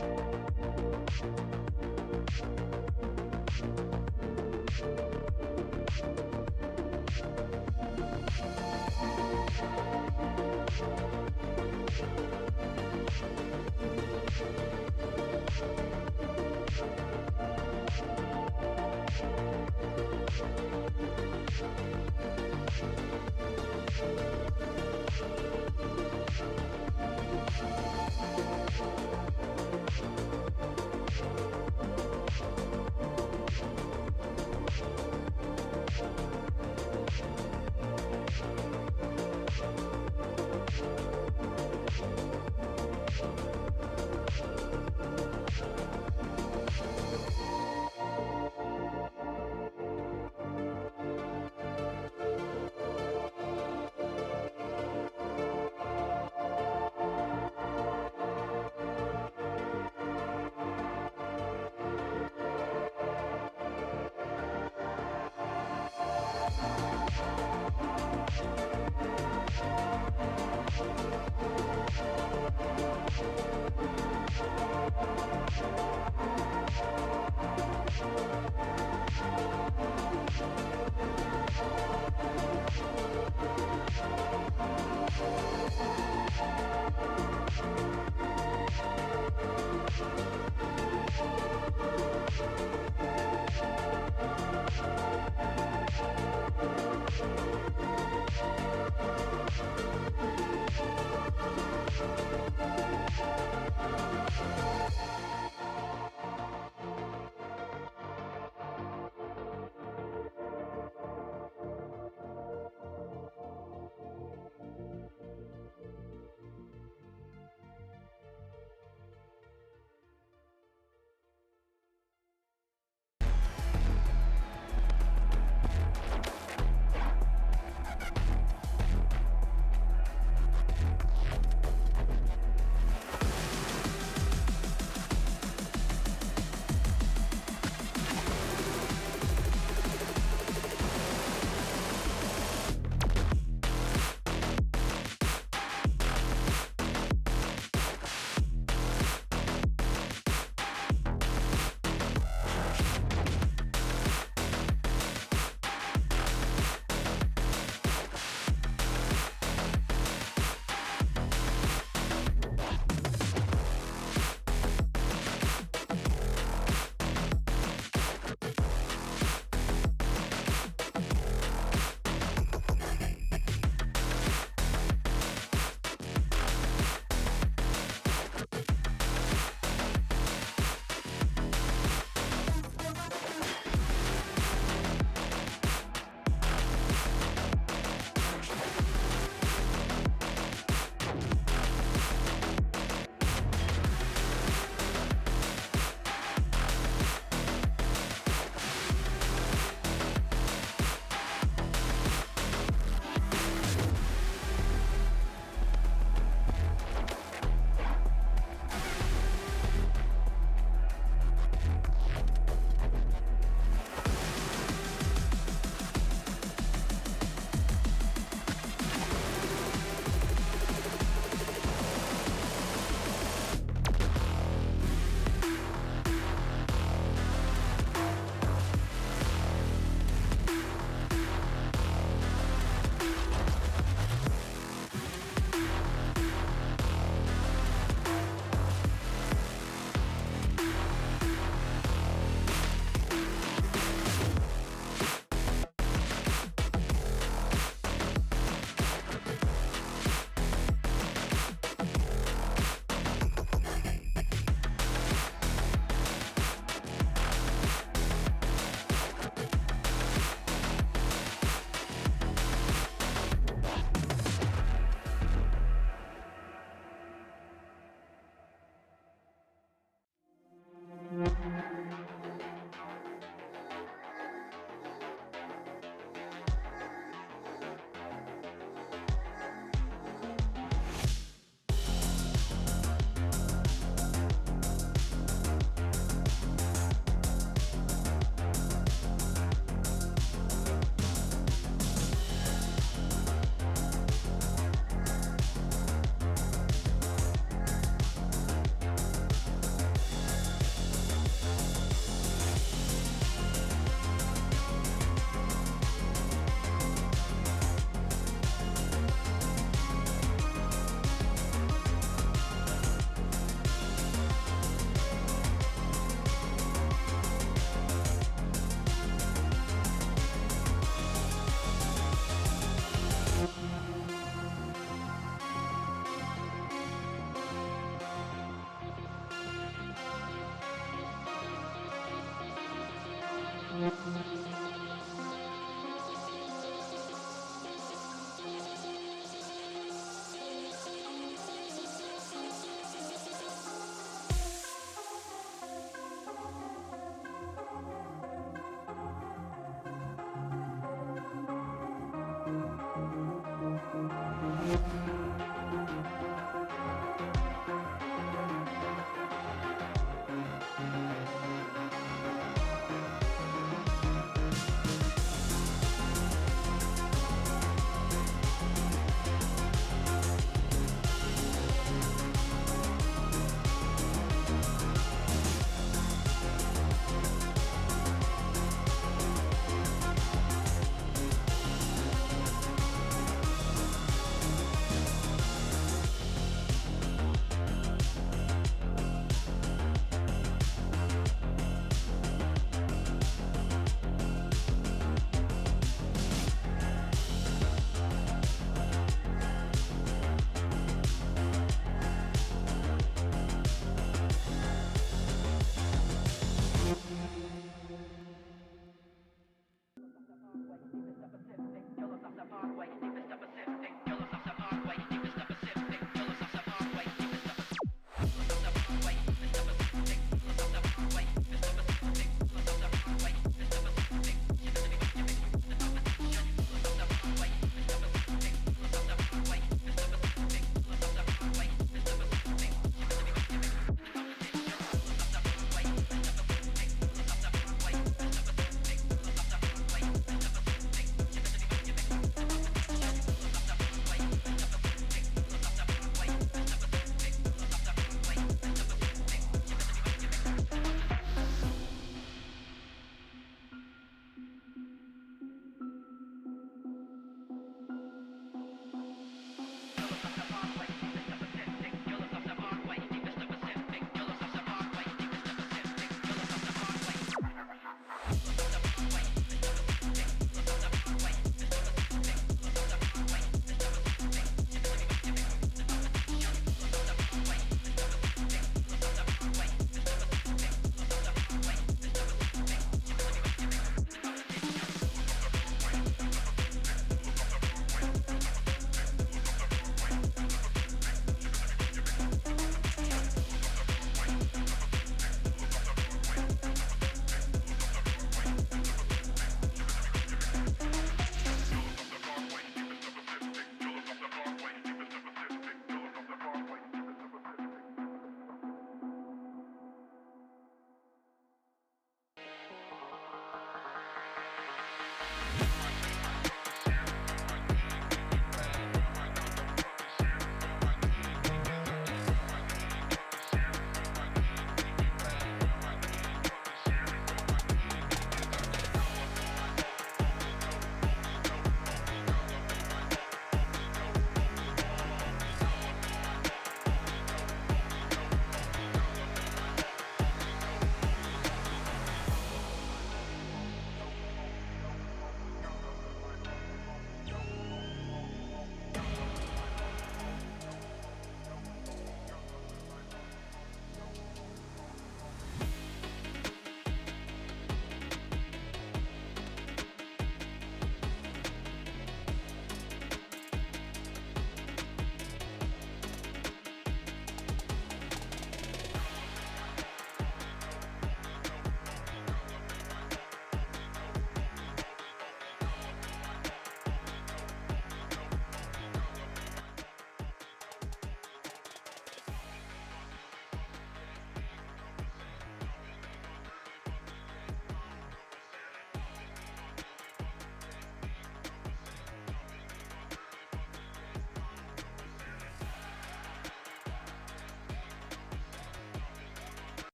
Thank you.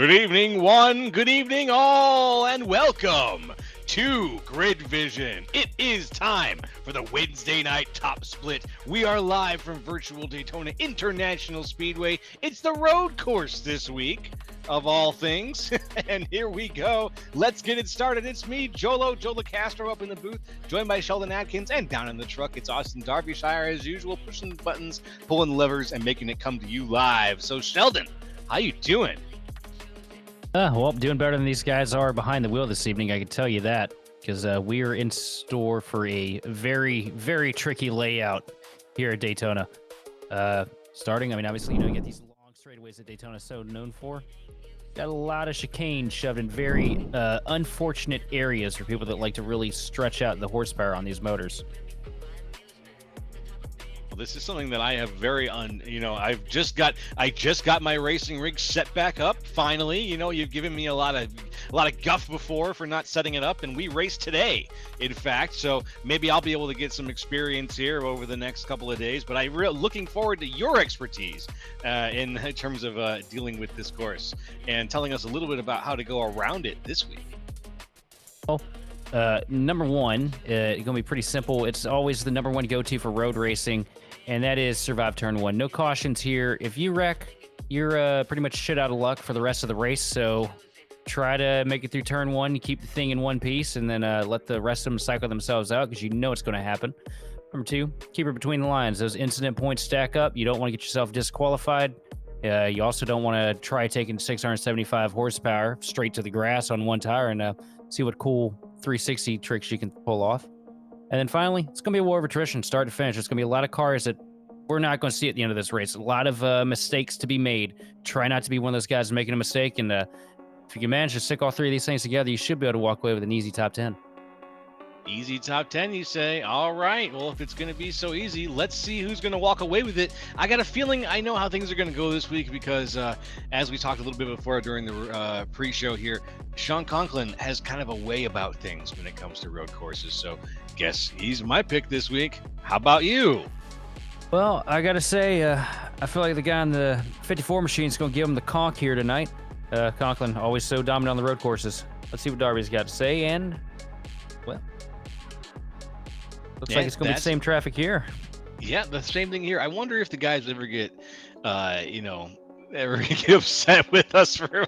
Good evening, one. Good evening, all, and welcome to Grid Vision. It is time for the Wednesday night top split. We are live from virtual Daytona International Speedway. It's the road course this week. of all things. And here we go. Let's get it started. It's me, Joe Castro, up in the booth, joined by Sheldon Atkins, and down in the truck, it's Austin Derbyshire, as usual, pushing the buttons, pulling the levers, and making it come to you live. So, Sheldon, how you doing? Well, doing better than these guys are behind the wheel this evening, I can tell you that, because we are in store for a very, very tricky layout here at Daytona. Starting, I mean, obviously, you get these long straightaways that Daytona is so known for. Got a lot of chicane shoved in very unfortunate areas for people that like to really stretch out the horsepower on these motors. Well, this is something that I have I just got my racing rig set back up finally. You've given me a lot of guff before for not setting it up, and we raced today, in fact. So maybe I'll be able to get some experience here over the next couple of days. But I'm looking forward to your expertise in terms of dealing with this course and telling us a little bit about how to go around it this week. Well, number one, it's gonna be pretty simple. It's always the number one go-to for road racing, and that is survive turn one. No cautions here. If you wreck, you're pretty much shit out of luck for the rest of the race. So try to make it through turn one, keep the thing in one piece, and then let the rest of them cycle themselves out, because you know it's going to happen. Number two, keep it between the lines. Those incident points stack up. You don't want to get yourself disqualified. You also don't want to try taking 675 horsepower straight to the grass on one tire and see what cool 360 tricks you can pull off. And then finally, it's going to be a war of attrition, start to finish. There's going to be a lot of cars that we're not going to see at the end of this race. A lot of mistakes to be made. Try not to be one of those guys making a mistake. And if you can manage to stick all three of these things together, you should be able to walk away with an easy top 10. Easy top 10, you say? All right. Well, if it's going to be so easy, let's see who's going to walk away with it. I got a feeling I know how things are going to go this week because, as we talked a little bit before during the pre-show here, Sean Conklin has kind of a way about things when it comes to road courses. So, guess he's my pick this week. How about you? Well, I got to say, I feel like the guy on the 54 machine is going to give him the conk here tonight. Conklin, always so dominant on the road courses. Let's see what Darby's got to say, and, well, looks like it's going to be the same traffic here. Yeah, the same thing here. I wonder if the guys ever get, upset with us for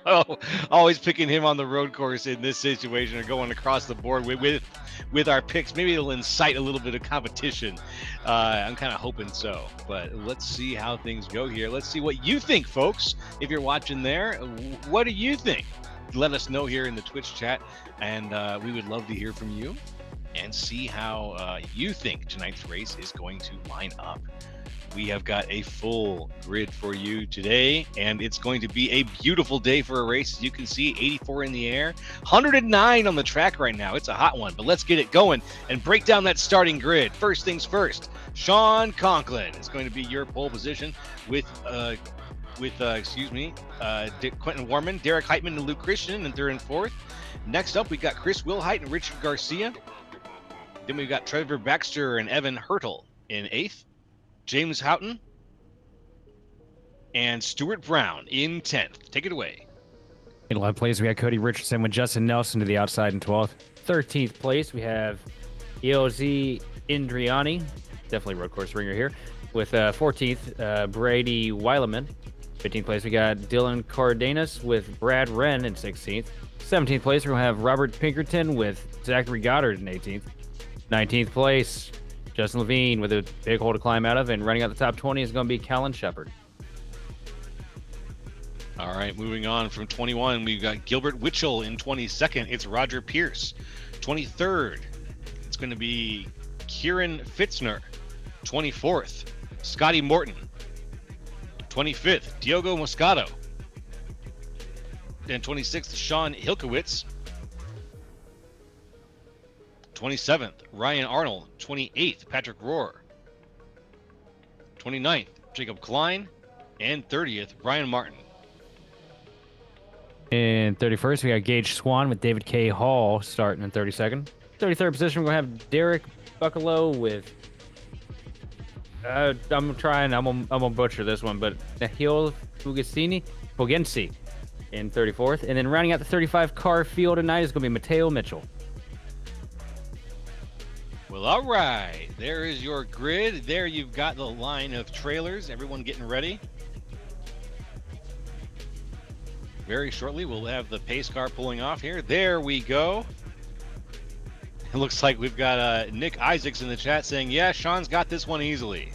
always picking him on the road course in this situation, or going across the board with our picks. Maybe it'll incite a little bit of competition. I'm kind of hoping so, but let's see how things go here. Let's see what you think, folks. If you're watching there, what do you think? Let us know here in the Twitch chat, and we would love to hear from you and see how you think tonight's race is going to line up. We have got a full grid for you today, and it's going to be a beautiful day for a race. As you can see, 84 in the air, 109 on the track right now. It's a hot one, but let's get it going and break down that starting grid. First things first, Sean Conklin is going to be your pole position with Quentin Warman, Derek Heitman, and Luke Christian in third and fourth. Next up, we got Chris Wilhite and Richard Garcia. Then we've got Trevor Baxter and Evan Hurtle in eighth. James Houghton and Stuart Brown in 10th. Take it away. In 11th place, we got Cody Richardson with Justin Nelson to the outside in 12th. 13th place, we have EOZ Indriani, definitely road course ringer here, with 14th, Brady Weileman. 15th place, we got Dylan Cardenas with Brad Wren in 16th. 17th place, we're going to have Robert Pinkerton with Zachary Goddard in 18th. 19th place, Justin Levine with a big hole to climb out of, and running out the top 20 is going to be Callan Shepard. All right, moving on from 21, we've got Gilbert Witchell in 22nd. It's Roger Pierce. 23rd, it's going to be Kieran Fitzner. 24th, Scotty Morton. 25th, Diogo Moscato. And 26th, Sean Hilkowitz. 27th, Ryan Arnold. 28th, Patrick Rohr. 29th, Jacob Klein. And 30th, Brian Martin. In 31st, we got Gage Swan with David K. Hall starting in 32nd. 33rd position, we're going to have Derek Buccalow with... I'm gonna butcher this one, but Nahil Pugensi in 34th. And then rounding out the 35 car field tonight is going to be Mateo Mitchell. Well, all right. There is your grid. There you've got the line of trailers. Everyone getting ready. Very shortly, we'll have the pace car pulling off here. There we go. It looks like we've got Nick Isaacs in the chat saying, yeah, Sean's got this one easily.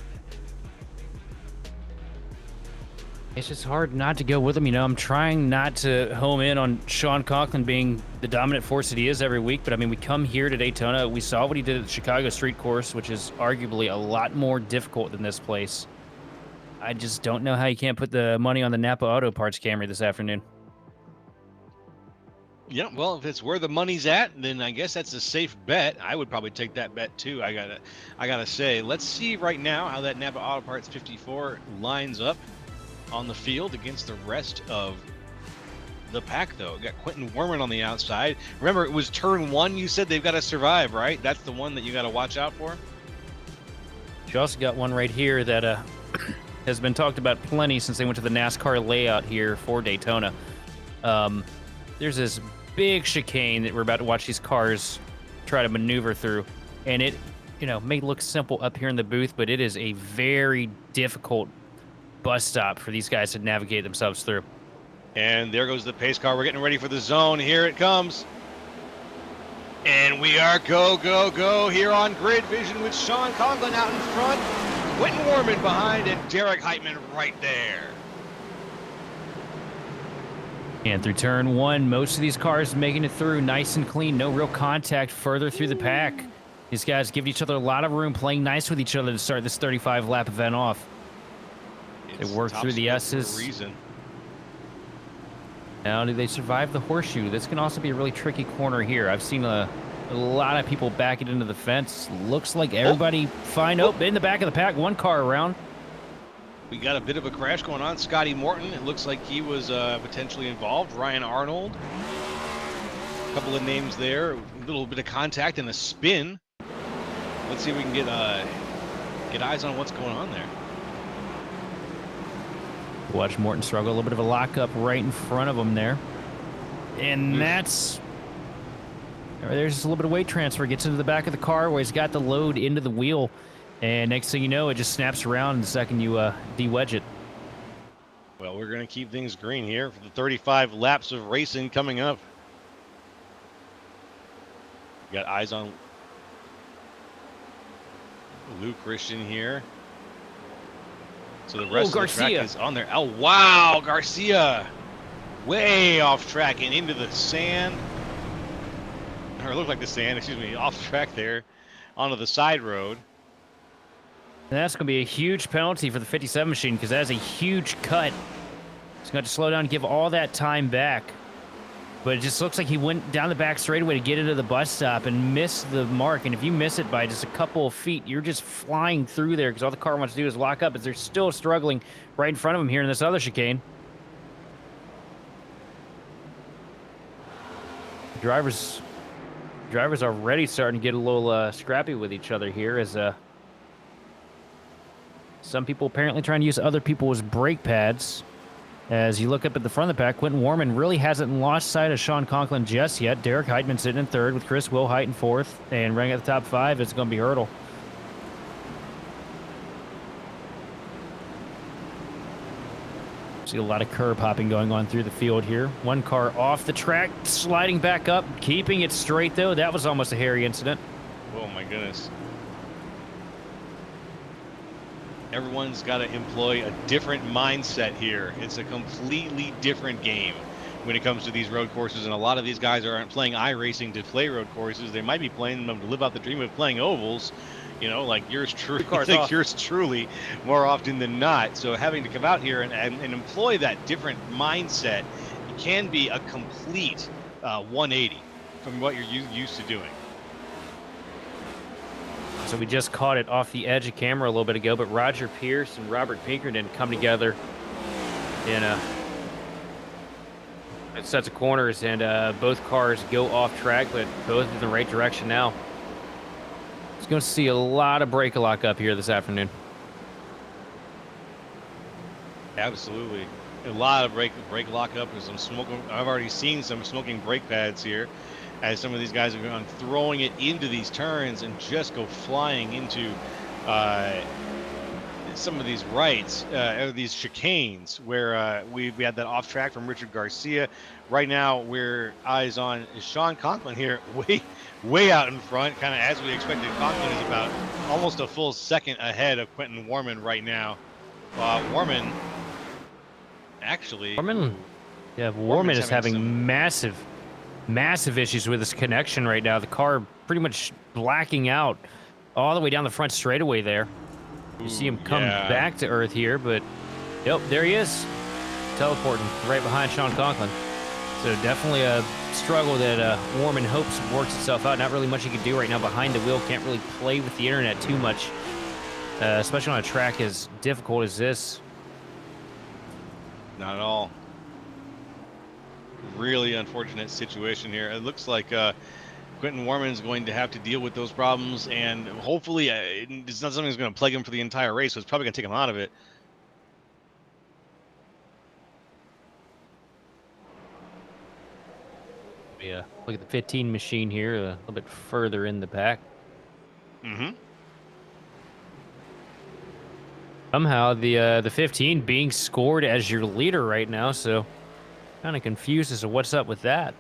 It's just hard not to go with him. You know, I'm trying not to home in on Sean Conklin being the dominant force that he is every week. But I mean, we come here to Daytona. We saw what he did at the Chicago Street Course, which is arguably a lot more difficult than this place. I just don't know how you can't put the money on the Napa Auto Parts Camry this afternoon. Yeah, well, if it's where the money's at, then I guess that's a safe bet. I would probably take that bet too. I gotta say. Let's see right now how that Napa Auto Parts 54 lines up on the field against the rest of the pack, though. Got Quentin Werman on the outside. Remember, it was turn 1. You said they've got to survive, right? That's the one that you got to watch out for. You also got one right here that has been talked about plenty since they went to the NASCAR layout here for Daytona. There's this big chicane that we're about to watch these cars try to maneuver through, and it, you know, may look simple up here in the booth, but it is a very difficult bus stop for these guys to navigate themselves through. And there goes the pace car. We're getting ready for the zone. Here it comes. And we are go here on Grid Vision with Sean Conklin out in front, Quentin Werman behind, and Derek Heitman right there. And through turn 1, most of these cars making it through nice and clean. No real contact further through the pack. These guys giving each other a lot of room, playing nice with each other to start this 35-lap event off. They work through the S's. Now, do they survive the horseshoe? This can also be a really tricky corner here. I've seen a lot of people back it into the fence. Looks like everybody fine. Oh, in the back of the pack, one car around. We got a bit of a crash going on. Scotty Morton, it looks like he was potentially involved. Ryan Arnold. A couple of names there. A little bit of contact and a spin. Let's see if we can get eyes on what's going on there. Watch Morton struggle. A little bit of a lockup right in front of him there. And there's just a little bit of weight transfer. Gets into the back of the car where he's got the load into the wheel. And next thing you know, it just snaps around the second you de-wedge it. Well, we're going to keep things green here for the 35 laps of racing coming up. We got eyes on Lou Christian here. So the rest of the track is on there. Oh, wow, Garcia. Way off track and into the sand. Or it looked like the sand, excuse me, off track there onto the side road. And that's going to be a huge penalty for the 57 machine because that is a huge cut. He's going to slow down and give all that time back. But it just looks like he went down the back straightaway to get into the bus stop and missed the mark. And if you miss it by just a couple of feet, you're just flying through there because all the car wants to do is lock up. But they're still struggling right in front of him here in this other chicane. Drivers already starting to get a little scrappy with each other here as some people apparently trying to use other people's brake pads. As you look up at the front of the pack, Quentin Werman really hasn't lost sight of Sean Conklin just yet. Derek Heitman sitting in third with Chris Wilhite in fourth. And running at the top 5, it's going to be Hurdle. See a lot of curb hopping going on through the field here. One car off the track, sliding back up, keeping it straight, though. That was almost a hairy incident. Oh, my goodness. Everyone's got to employ a different mindset here. It's a completely different game when it comes to these road courses, and a lot of these guys aren't playing iRacing to play road courses. They might be playing them to live out the dream of playing ovals, you know, like yours truly more often than not. So having to come out here and employ that different mindset can be a complete 180 from what you're used to doing. So we just caught it off the edge of camera a little bit ago, but Roger Pierce and Robert Pinkerton come together in sets of corners, and both cars go off track, but both in the right direction now. It's going to see a lot of brake lock up here this afternoon. Absolutely. A lot of brake lock up and some smoking. I've already seen some smoking brake pads here, as some of these guys are going throwing it into these turns and just go flying into some of these rights, or these chicanes, where we had that off track from Richard Garcia. Right now, we're eyes on Sean Conklin here, way out in front, kind of as we expected. Conklin is about almost a full second ahead of Quentin Warman right now. Warman, actually, Warman, yeah, Warman's Warman is having having massive issues with his connection right now. The car pretty much blacking out all the way down the front straightaway there. You see him come yeah. back to earth here, but yep, there he is, teleporting right behind Sean Conklin. So definitely a struggle that Warman hopes works itself out. Not really much he can do right now behind the wheel. Can't really play with the internet too much, especially on a track as difficult as this. Not at all. Really unfortunate situation here. It looks like Quentin Warman is going to have to deal with those problems, and hopefully it's not something that's going to plague him for the entire race, so it's probably going to take him out of it. Yeah, look at the 15 machine here, a little bit further in the back. Mm-hmm. Somehow the 15 being scored as your leader right now, so kind of confused as to what's up with that.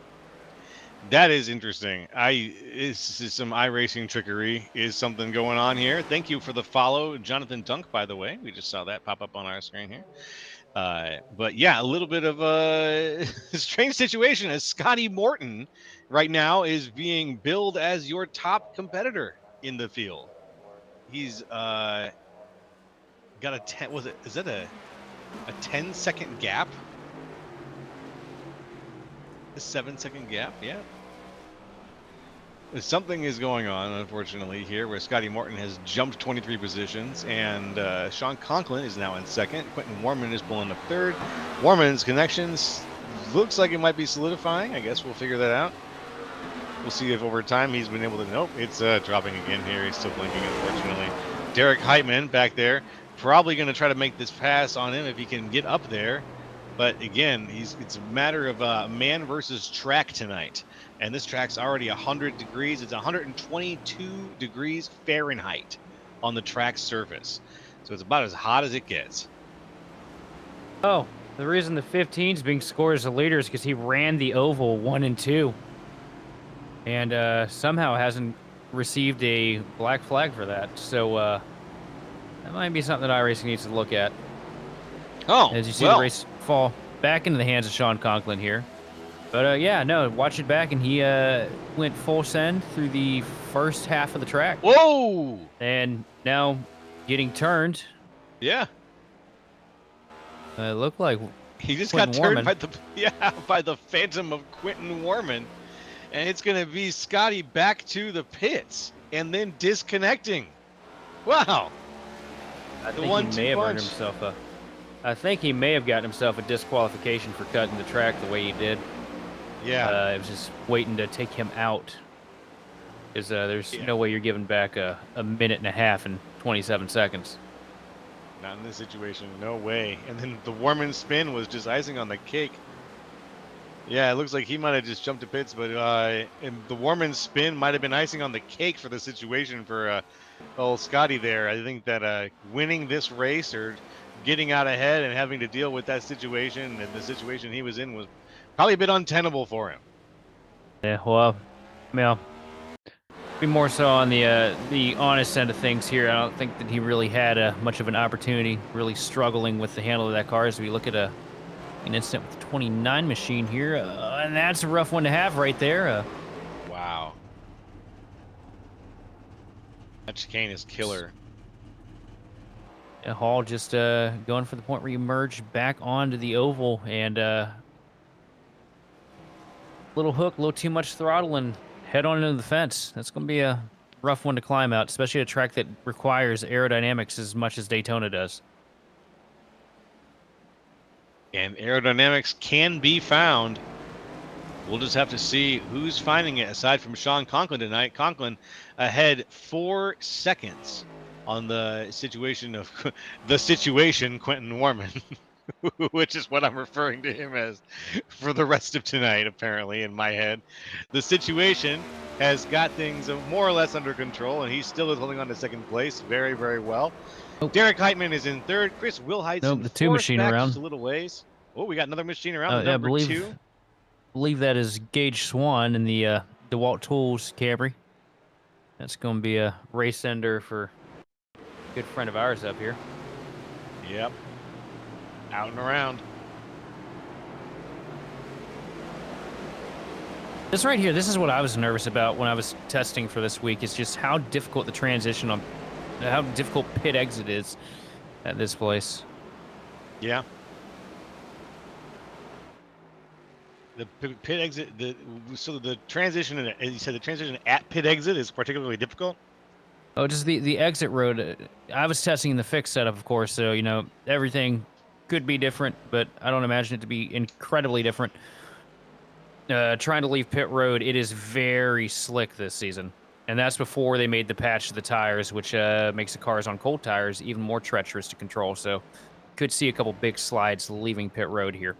That is interesting. This is some iRacing trickery. Is something going on here? Thank you for the follow, Jonathan Dunk. By the way, we just saw that pop up on our screen here. But yeah, a little bit of a strange situation as Scotty Morton right now is being billed as your top competitor in the field. He's got a 10. Is that a 10-second gap? A 7-second gap? Yeah. Something is going on, unfortunately, here where Scotty Morton has jumped 23 positions, and Sean Conklin is now in second. Quentin Warman is pulling up third. Warman's connections looks like it might be solidifying. I guess we'll figure that out. We'll see if over time he's been able to. Nope, it's dropping again here. He's still blinking, unfortunately. Derek Heitman back there, probably going to try to make this pass on him if he can get up there. But again, it's a matter of man versus track tonight. And this track's already 100 degrees. It's 122 degrees Fahrenheit on the track surface. So it's about as hot as it gets. Oh, the reason the 15's being scored as a leader is because he ran the oval 1 and 2. And somehow hasn't received a black flag for that. So that might be something that iRacing needs to look at. Oh, as you see the race fall back into the hands of Sean Conklin here. But yeah, no, watch it back, and he went full send through the first half of the track. Whoa! And now getting turned. Yeah. It looked like he just got turned by the phantom of Quentin Warman. And it's going to be Scotty back to the pits and then disconnecting. Wow. I think he may have earned himself a... I think he may have gotten himself a disqualification for cutting the track the way he did. Yeah. It was just waiting to take him out. Because there's no way you're giving back a minute and a half and 27 seconds. Not in this situation. No way. And then the Warman spin was just icing on the cake. Yeah, it looks like he might have just jumped to pits, but and the Warman spin might have been icing on the cake for the situation for old Scotty there. I think that winning this race or getting out ahead and having to deal with that situation and the situation he was in was probably a bit untenable for him. Yeah, well, be more so on the honest end of things here. I don't think that he really had much of an opportunity, really struggling with the handle of that car. As we look at an incident with the 29 machine here, and that's a rough one to have right there. Wow. That chicane is killer. Hall just going for the point where you merge back onto the oval, and little hook, a little too much throttle, and head on into the fence. That's going to be a rough one to climb out, especially a track that requires aerodynamics as much as Daytona does. And aerodynamics can be found. We'll just have to see who's finding it aside from Sean Conklin tonight. Conklin ahead 4 seconds on the situation of Quentin Warman, which is what I'm referring to him as for the rest of tonight, apparently, in my head. The situation has got things more or less under control, and he still is holding on to second place very, very well. Nope. Derek Heitman is in third. Chris Wilhite's Nope, in the two fourth, machine back around. just a little ways. Oh, we got another machine around, the Yeah, I number two. believe that is Gage Swan in the DeWalt Tools Camry. That's going to be a race ender for a good friend of ours up here. Yep. Out and around. This right here, this is what I was nervous about when I was testing for this week. Is just how difficult the transition on, how difficult pit exit is at this place. Yeah. The pit exit, so the transition, as you said, the transition at pit exit is particularly difficult. Oh, just the exit road. I was testing the fixed setup, of course, so you know everything could be different, but I don't imagine it to be incredibly different. Trying to leave pit road, it is very slick this season, and that's before they made the patch to the tires, which makes the cars on cold tires even more treacherous to control. So, could see a couple big slides leaving pit road here.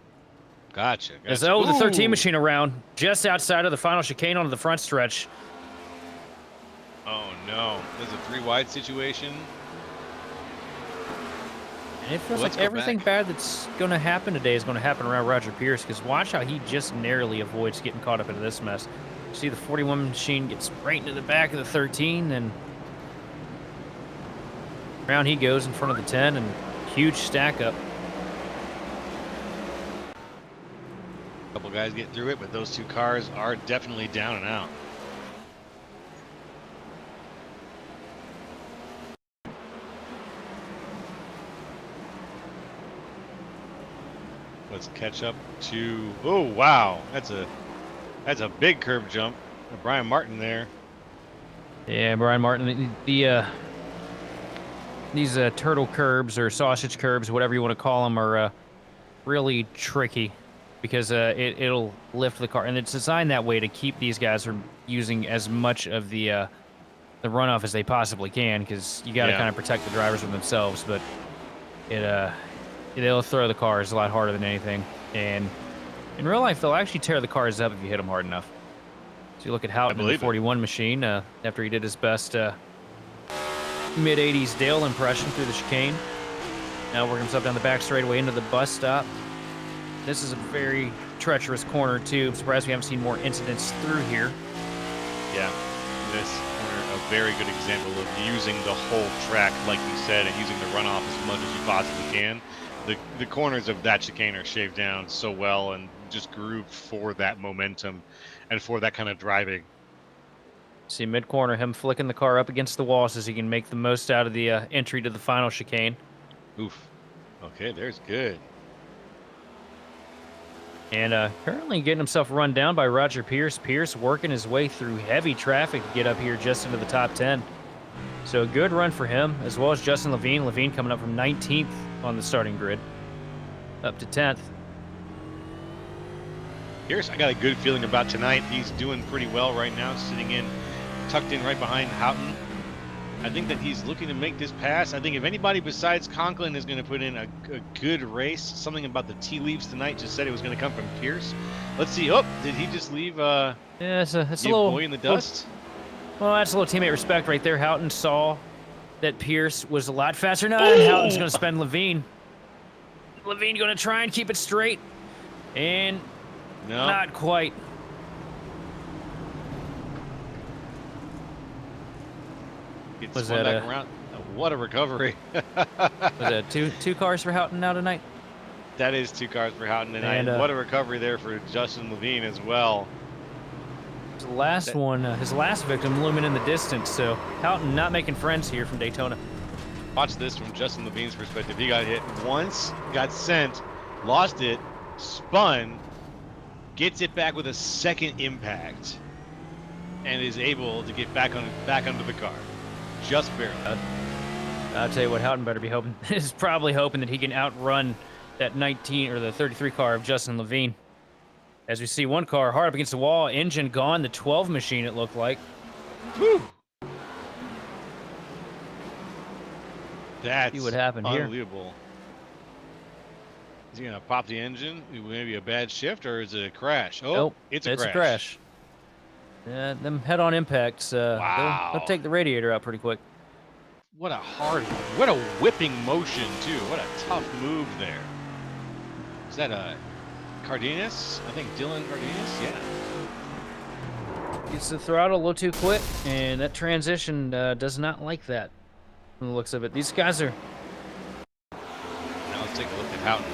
Gotcha. As Gotcha. the 13 Ooh. machine around just outside of the final chicane onto the front stretch. Oh no, there's a 3 wide situation. And it feels Let's like go everything back. bad that's going to happen today is going to happen around Roger Pierce, because watch how he just narrowly avoids getting caught up into this mess. See, the 41 machine gets right into the back of the 13, and around he goes in front of the 10, and huge stack up. A couple guys get through it, but those 2 cars are definitely down and out. Let's catch up to. Oh wow, that's a big curb jump. Brian Martin there. Yeah, Brian Martin, these turtle curbs or sausage curbs, whatever you want to call them, are really tricky because it'll lift the car, and it's designed that way to keep these guys from using as much of the runoff as they possibly can, because you got to kind of protect the drivers from themselves. But it'll throw the cars a lot harder than anything, and in real life they'll actually tear the cars up if you hit them hard enough. So you look at Houghton in the 41 machine after he did his best mid-80s Dale impression through the chicane. Now working himself down the back straightaway into the bus stop. This is a very treacherous corner too. I'm surprised we haven't seen more incidents through here. Yeah, this corner, a very good example of using the whole track, like you said, and using the runoff as much as you possibly can. The corners of that chicane are shaved down so well and just grooved for that momentum and for that kind of driving. See mid-corner, him flicking the car up against the wall so he can make the most out of the entry to the final chicane. Oof. Okay, there's good. And currently getting himself run down by Roger Pierce. Pierce working his way through heavy traffic to get up here just into the top 10. So a good run for him, as well as Justin Levine. Levine coming up from 19th on the starting grid, up to 10th. Pierce, I got a good feeling about tonight. He's doing pretty well right now, sitting in, tucked in right behind Houghton. I think that he's looking to make this pass. I think if anybody besides Conklin is going to put in a good race, something about the tea leaves tonight just said it was going to come from Pierce. Let's see. Oh, did he just leave yeah, it's a little boy in the dust? Well, that's a little teammate respect right there. Houghton saw that Pierce was a lot faster now, and Houghton's going to spend Levine. Levine going to try and keep it straight, and no, not quite. Was that back around? What a recovery! Was that two cars for Houghton now tonight? That is 2 cars for Houghton tonight. And what a recovery there for Justin Levine as well. The last one, his last victim looming in the distance. So Houghton not making friends here from Daytona. Watch this from Justin Levine's perspective. He got hit once, got sent, lost it, spun, gets it back with a second impact, and is able to get back under the car. Just barely. I'll tell you what, Houghton better be hoping. Is probably hoping that he can outrun that 19 or the 33 car of Justin Levine. As we see one car hard up against the wall, engine gone, the 12 machine it looked like. Whew. That's see what happened unbelievable. Here. Is he gonna pop the engine? Maybe a bad shift, or is it a crash? Oh, nope, it's a crash. Them head-on impacts, wow. they'll take the radiator out pretty quick. What a whipping motion too. What a tough move there. Is that Cardenas? I think Dylan Cardenas. Yeah. Gets the throttle a little too quick, and that transition does not like that from the looks of it. These guys are. Now let's take a look at Houghton.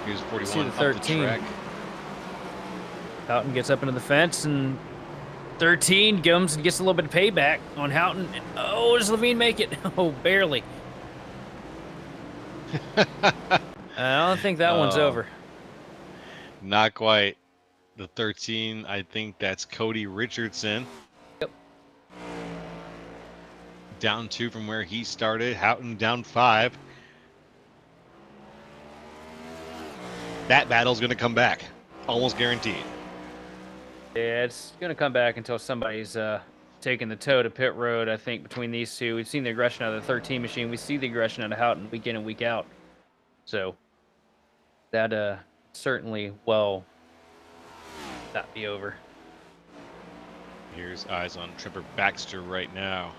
Here's 41 See the up 13. the track. Houghton gets up into the fence, and 13 comes and gets a little bit of payback on Houghton. And, oh, does Levine make it? Oh, barely. I don't think that one's over. Not quite. The 13, I think that's Cody Richardson. Yep. Down 2 from where he started. Houghton down 5. That battle's going to come back. Almost guaranteed. Yeah, it's going to come back until somebody's taking the toe to pit road, I think, between these two. We've seen the aggression out of the 13 machine. We see the aggression out of Houghton week in and week out. So that certainly will not be over. Here's eyes on Trevor Baxter right now.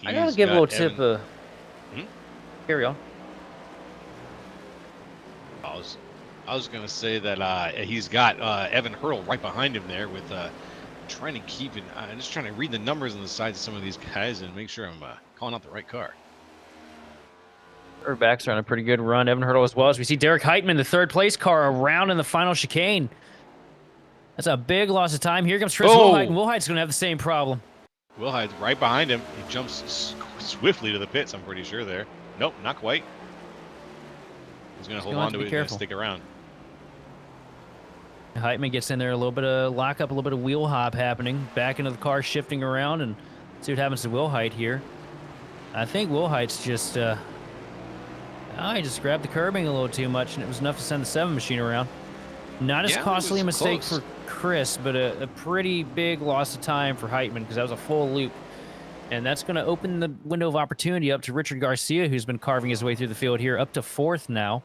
I got to give a little tip. Hmm? Carry on. I was going to say that he's got Evan Hurdle right behind him there with trying to keep it. I'm just trying to read the numbers on the sides of some of these guys and make sure I'm calling out the right car. Trevor Baxter on a pretty good run. Evan Hurdle as well. As we see Derek Heitman, the third place car, around in the final chicane. That's a big loss of time. Here comes Tris Wilhite, and Wilhite's going to have the same problem. Wilhite's right behind him. He jumps swiftly to the pits, I'm pretty sure there. Nope, not quite. He's going to hold on to it and stick around. Heitman gets in there, a little bit of lockup, a little bit of wheel hop happening. Back into the car, shifting around, and see what happens to Wilhite here. I think Wilhite's just... he just grabbed the curbing a little too much, and it was enough to send the 7 machine around. Not as costly a mistake for Chris, but a pretty big loss of time for Heitman, because that was a full loop. And that's going to open the window of opportunity up to Richard Garcia, who's been carving his way through the field here, up to 4th now.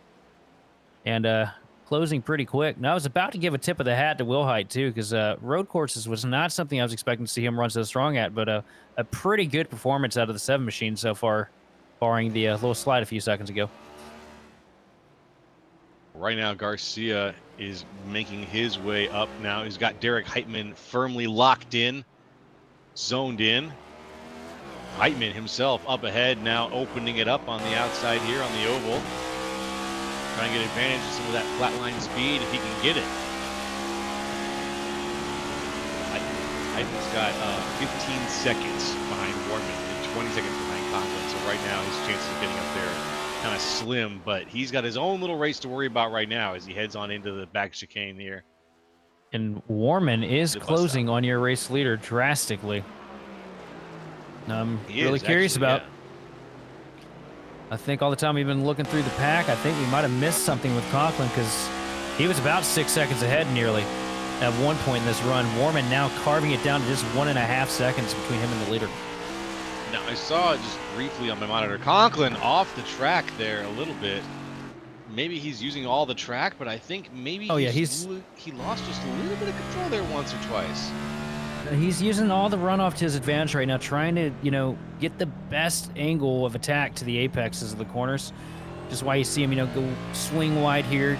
And closing pretty quick. Now, I was about to give a tip of the hat to Wilhite, too, because road courses was not something I was expecting to see him run so strong at, but a pretty good performance out of the 7 machine so far, barring the little slide a few seconds ago. Right now, Garcia is making his way up now. He's got Derek Heitman firmly locked in, zoned in. Heitman himself up ahead now, opening it up on the outside here on the oval. Trying to get advantage of some of that flatline speed if he can get it. Heitman's got 15 seconds behind Warman and 20 seconds behind Conklin. So right now his chances of getting up there kind of slim, but he's got his own little race to worry about right now as he heads on into the back chicane here. And Warman is closing on your race leader drastically. I'm really curious about. I think all the time we've been looking through the pack, I think we might have missed something with Conklin, because he was about 6 seconds ahead nearly at one point in this run. Warman now carving it down to just 1.5 seconds between him and the leader. Now, I saw just briefly on my monitor, Conklin off the track there a little bit. Maybe he's using all the track, but I think maybe he lost just a little bit of control there once or twice. He's using all the runoff to his advantage right now, trying to, get the best angle of attack to the apexes of the corners. Just why you see him, go swing wide here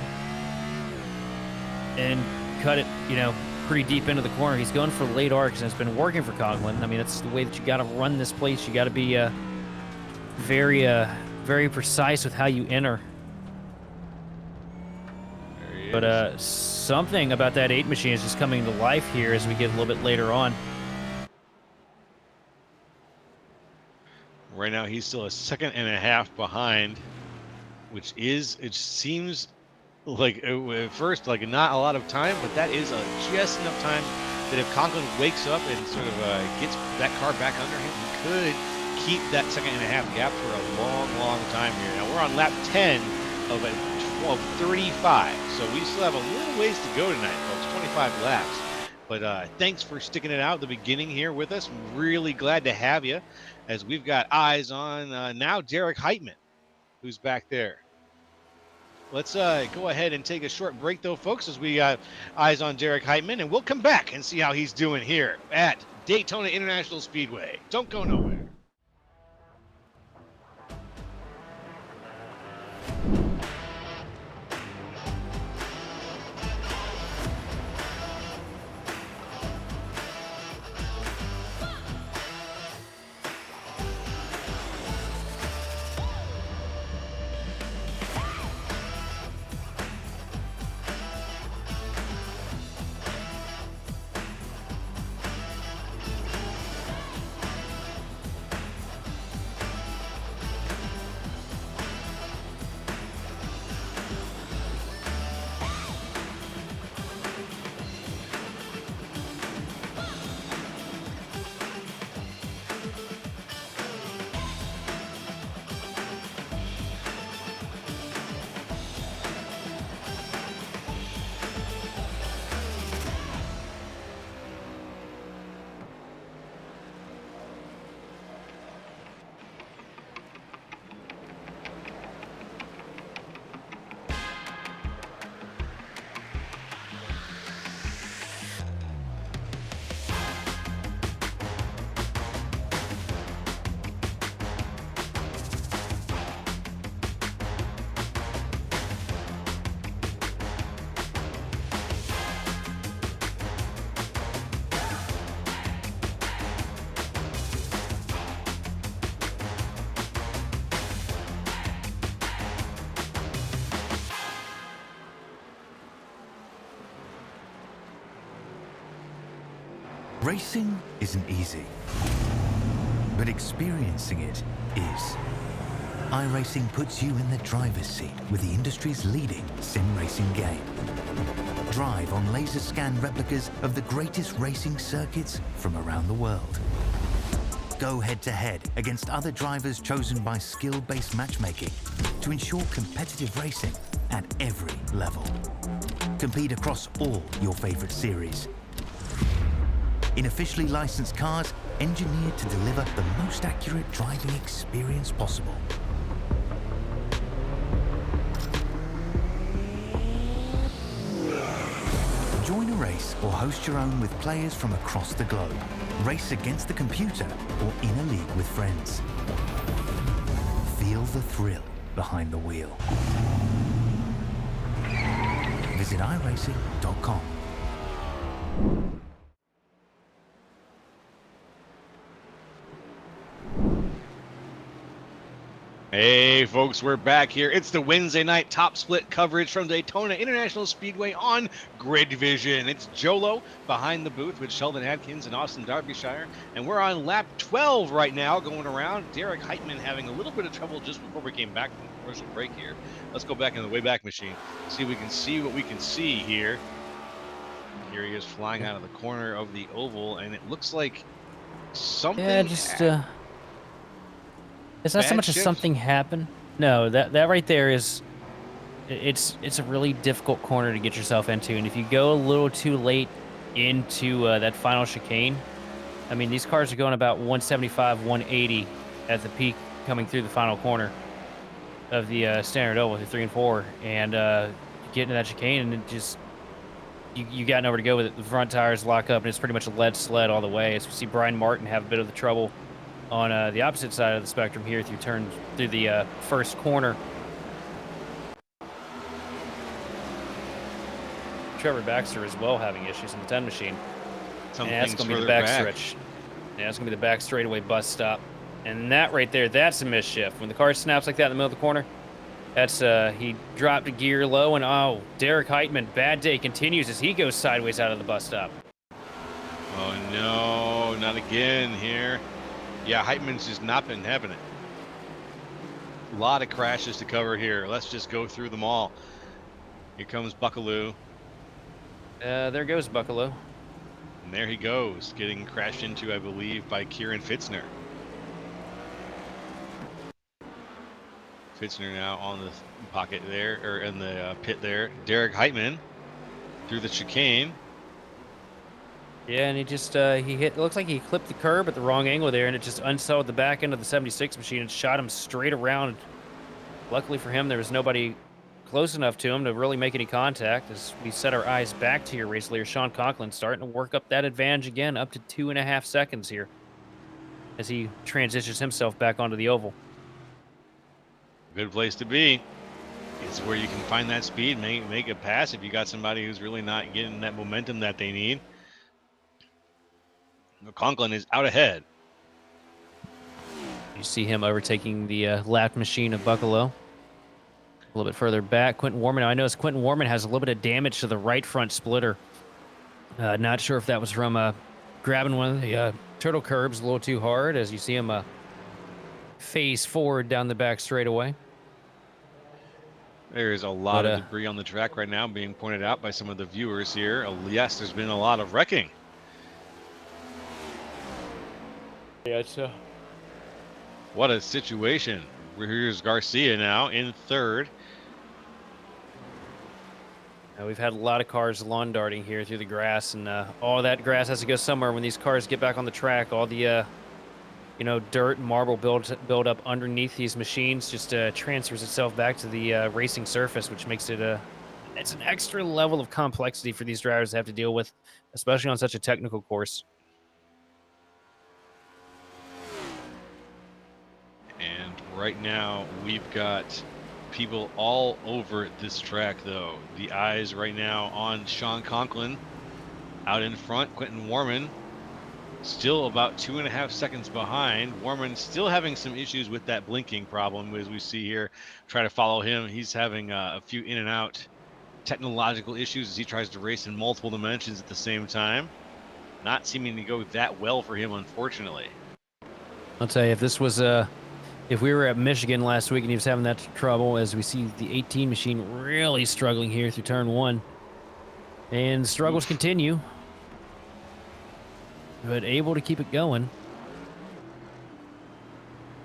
and cut it, pretty deep into the corner. He's going for late arcs, and it's been working for Conklin. I mean, that's the way that you got to run this place. You got to be very, very precise with how you enter. But something about that 8 machine is just coming to life here as we get a little bit later on. Right now, he's still 1.5 seconds behind, which is, it seems like at first, like not a lot of time, but that is just enough time that if Conklin wakes up and sort of gets that car back under him, he could keep that 1.5 seconds gap for a long, long time here. Now, we're on lap 10 of a 35, so we still have a little ways to go tonight, folks. 25 laps. But thanks for sticking it out at the beginning here with us. Really glad to have you, as we've got eyes on now Derek Heitman, who's back there. Let's go ahead and take a short break, though, folks, as we got eyes on Derek Heitman, and we'll come back and see how he's doing here at Daytona International Speedway. Don't go nowhere. Racing isn't easy, but experiencing it is. iRacing puts you in the driver's seat with the industry's leading sim racing game. Drive on laser scan replicas of the greatest racing circuits from around the world. Go head-to-head against other drivers chosen by skill-based matchmaking to ensure competitive racing at every level. Compete across all your favorite series in officially licensed cars engineered to deliver the most accurate driving experience possible. Join a race or host your own with players from across the globe. Race against the computer or in a league with friends. Feel the thrill behind the wheel. Visit iRacing.com. Hey folks, we're back here. It's the Wednesday night top split coverage from Daytona International Speedway on Grid Vision. It's Jolo behind the booth with Sheldon Adkins and Austin Derbyshire, and we're on lap 12 right now going around. Derek Heitman having a little bit of trouble just before we came back from the commercial break here. Let's go back in the Wayback Machine, see if we can see what we can see here. Here he is flying out of the corner of the oval, and it looks like something... Yeah, just it's not so much as something happened. No, that right there is, it's a really difficult corner to get yourself into, and if you go a little too late into that final chicane, I mean, these cars are going about 175, 180 at the peak coming through the final corner of the standard oval with 3 and 4, and you get into that chicane, and it just you got nowhere to go with it. The front tires lock up, and it's pretty much a lead sled all the way. As we see Brian Martin have a bit of the trouble on the opposite side of the spectrum here through the first corner. Trevor Baxter as well having issues in the 10 machine. And that's going to be the back stretch. Yeah, it's going to be the back straightaway bus stop. And that right there, that's a mischief. When the car snaps like that in the middle of the corner, that's he dropped a gear low, and oh, Derek Heitman, bad day continues as he goes sideways out of the bus stop. Oh no, not again here. Yeah, Heitman's just not been having it. A lot of crashes to cover here. Let's just go through them all. Here comes Buckaloo. There goes Buckaloo. And there he goes, getting crashed into, I believe, by Kieran Fitzner. Fitzner now on the pocket there, or in the pit there. Derek Heitman through the chicane. Yeah, and he just, he hit, it looks like he clipped the curb at the wrong angle there, and it just unsettled the back end of the 76 machine and shot him straight around. Luckily for him, there was nobody close enough to him to really make any contact. As we set our eyes back to your race leader, Sean Conklin, starting to work up that advantage again, up to 2.5 seconds here as he transitions himself back onto the oval. Good place to be. It's where you can find that speed, make a pass if you got somebody who's really not getting that momentum that they need. Conklin is out ahead. You see him overtaking the lap machine of Buccalo. A little bit further back, Quentin Warman. Now, I noticed Quentin Warman has a little bit of damage to the right front splitter. Not sure if that was from grabbing one of the turtle curbs a little too hard, as you see him phase forward down the back straightaway. There's a lot of debris on the track right now being pointed out by some of the viewers here. Yes, there's been a lot of wrecking. Yeah, it's What a situation. Here's Garcia now in third. Now, we've had a lot of cars lawn darting here through the grass, and all that grass has to go somewhere when these cars get back on the track. All the dirt and marble build up underneath these machines just transfers itself back to the racing surface, which makes it it's an extra level of complexity for these drivers to have to deal with, especially on such a technical course. And right now we've got people all over this track, though. The eyes right now on Sean Conklin out in front. Quentin Warman still about 2.5 seconds behind. Warman still having some issues with that blinking problem, as we see here. Try to follow him. He's having a few in and out technological issues as he tries to race in multiple dimensions at the same time. Not seeming to go that well for him, unfortunately. I'll tell you, if this was if we were at Michigan last week and he was having that trouble, as we see the 18 machine really struggling here through turn 1. And struggles continue, but able to keep it going.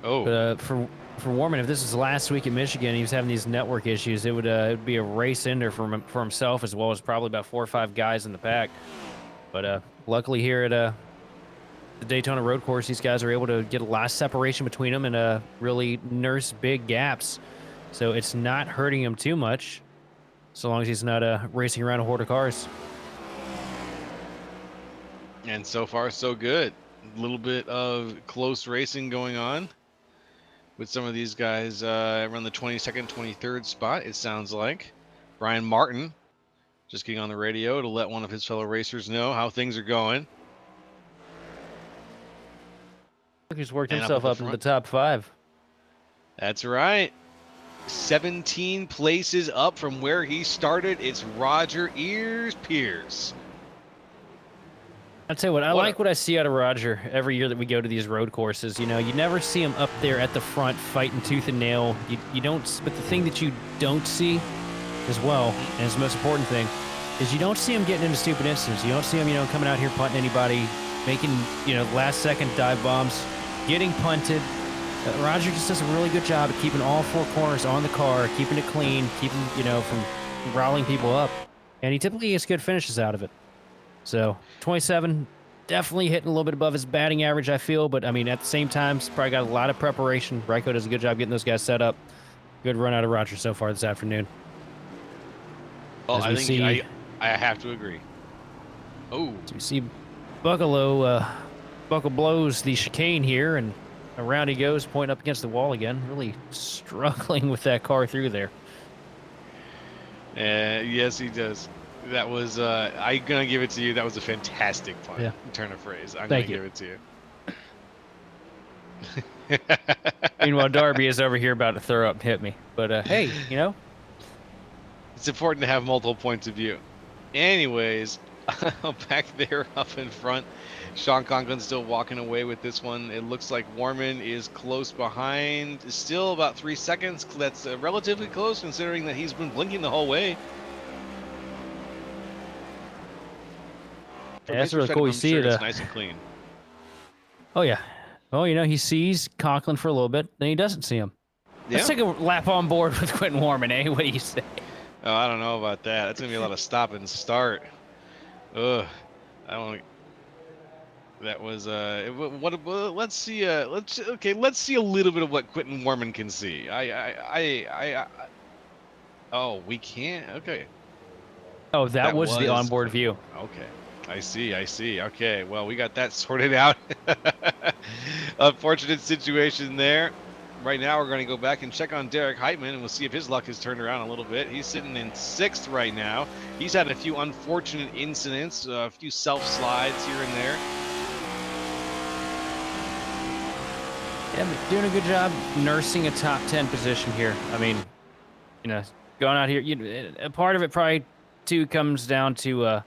Oh. But for Warman, if this was last week at Michigan, he was having these network issues, it would be a race ender for himself, as well as probably about 4 or 5 guys in the pack. But luckily here at the Daytona road course, these guys are able to get a lot of separation between them and really nurse big gaps. So it's not hurting him too much, so long as he's not racing around a horde of cars. And so far, so good. A little bit of close racing going on with some of these guys around the 22nd, 23rd spot, it sounds like. Brian Martin just getting on the radio to let one of his fellow racers know how things are going. He's worked himself up into the top 5. That's right. 17 places up from where he started. It's Roger Ears Pierce. I'll tell you what, I like what I see out of Roger every year that we go to these road courses. You know, you never see him up there at the front fighting tooth and nail. You don't, but the thing that you don't see as well, and it's the most important thing, is you don't see him getting into stupid incidents. You don't see him, coming out here punting anybody, making, last second dive bombs, getting punted. Roger just does a really good job at keeping all 4 corners on the car, keeping it clean, keeping, from riling people up. And he typically gets good finishes out of it. So 27, definitely hitting a little bit above his batting average, I feel. But, I mean, at the same time, he's probably got a lot of preparation. Ryko does a good job getting those guys set up. Good run out of Roger so far this afternoon. Well, I think I have to agree. Oh. So we see Buccalo, Buckle blows the chicane here, and around he goes, pointing up against the wall again. Really struggling with that car through there. Yes, he does. That was, I'm going to give it to you. That was a fantastic pun. Yeah. Turn of phrase. I'm going to give it to you. Meanwhile, Darby is over here about to throw up and hit me. But, hey, It's important to have multiple points of view. Anyways, back there up in front, Sean Conklin still walking away with this one. It looks like Warman is close behind. Still about 3 seconds. That's relatively close considering that he's been blinking the whole way. Yeah, that's really cool. You see it. It's nice and clean. Oh, yeah. Oh, he sees Conklin for a little bit, then he doesn't see him. Yeah. Let's take a lap on board with Quentin Warman, eh? What do you say? Oh, I don't know about that. That's going to be a lot of stop and start. Ugh. I don't. That was let's see let's see a little bit of what Quentin Warman can see. Oh, we can't. Okay. Oh, that was the onboard clip. view. Okay. I see. I see. Okay. Well, we got that sorted out. Unfortunate situation there. Right now, we're going to go back and check on Derek Heitman, and we'll see if his luck has turned around a little bit. He's sitting in 6th right now. He's had a few unfortunate incidents, a few self-slides here and there. Yeah, but doing a good job nursing a top 10 position here. I mean, you know, going out here, a part of it probably too comes down to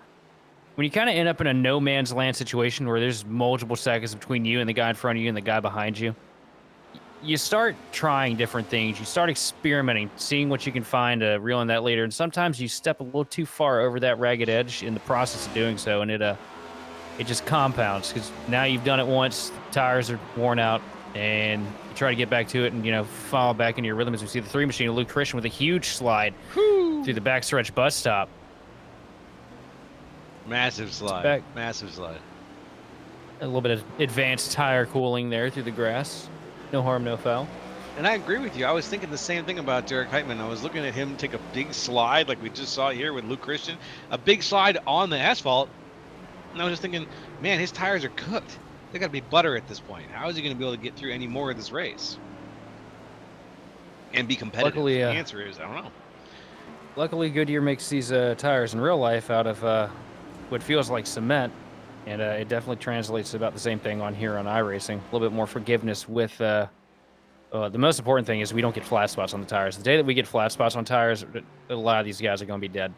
when you kind of end up in a no man's land situation where there's multiple seconds between you and the guy in front of you and the guy behind you. You start trying different things. You start experimenting, seeing what you can find, reeling that later. And sometimes you step a little too far over that ragged edge in the process of doing so, and it just compounds because now you've done it once, tires are worn out, and you try to get back to it and fall back into your rhythm. As we see the 3 machine, Luke Christian with a huge slide through the backstretch bus stop. Massive slide. Massive slide. A little bit of advanced tire cooling there through the grass. No harm, no foul. And I agree with you. I was thinking the same thing about Derek Heitman. I was looking at him take a big slide like we just saw here with Luke Christian. A big slide on the asphalt. And I was just thinking, man, his tires are cooked. They got to be butter at this point. How is he going to be able to get through any more of this race? And be competitive? Luckily, the answer is, I don't know. Luckily, Goodyear makes these tires in real life out of what feels like cement. And it definitely translates to about the same thing on here on iRacing. A little bit more forgiveness with the most important thing is we don't get flat spots on the tires. The day that we get flat spots on tires, a lot of these guys are going to be dead.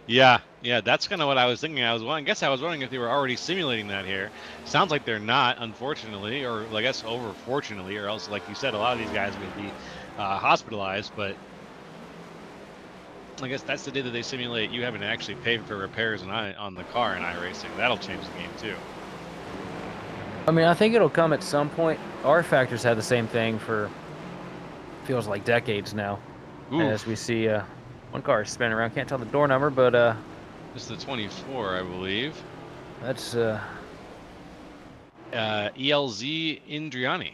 Yeah, that's kind of what I was thinking. I guess I was wondering if they were already simulating that here. Sounds like they're not, unfortunately, or I guess fortunately, or else, like you said, a lot of these guys would be hospitalized. But I guess that's the day that they simulate you having to actually pay for repairs on the car in iRacing. That'll change the game too. I mean, I think it'll come at some point. R Factor's had the same thing for feels like decades now. Ooh. As we see one car spinning around. Can't tell the door number, but it's the 24, I believe. That's ELZ Indriani.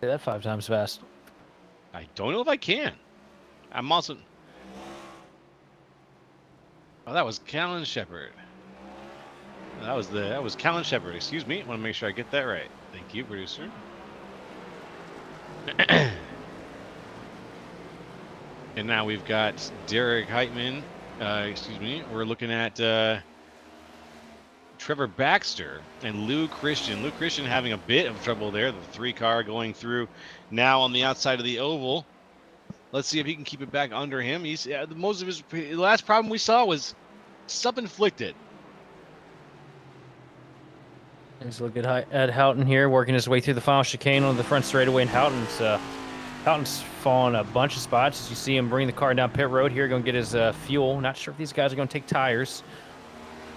Say that 5 times fast. I don't know if I can. I'm also. Oh, that was Callan Shepard. That was Callan Shepard. Excuse me. I want to make sure I get that right. Thank you, producer. And now we've got Derek Heitman. Excuse me. We're looking at Trevor Baxter and Lou Christian. Lou Christian having a bit of trouble there. The 3 car going through now on the outside of the oval. Let's see if he can keep it back under him. He's most of the last problem we saw was self-inflicted. Let's look at Houghton here, working his way through the final chicane on the front straightaway, and Houghton's fallen a bunch of spots. As you see him bring the car down pit road here, going to get his fuel. Not sure if these guys are going to take tires.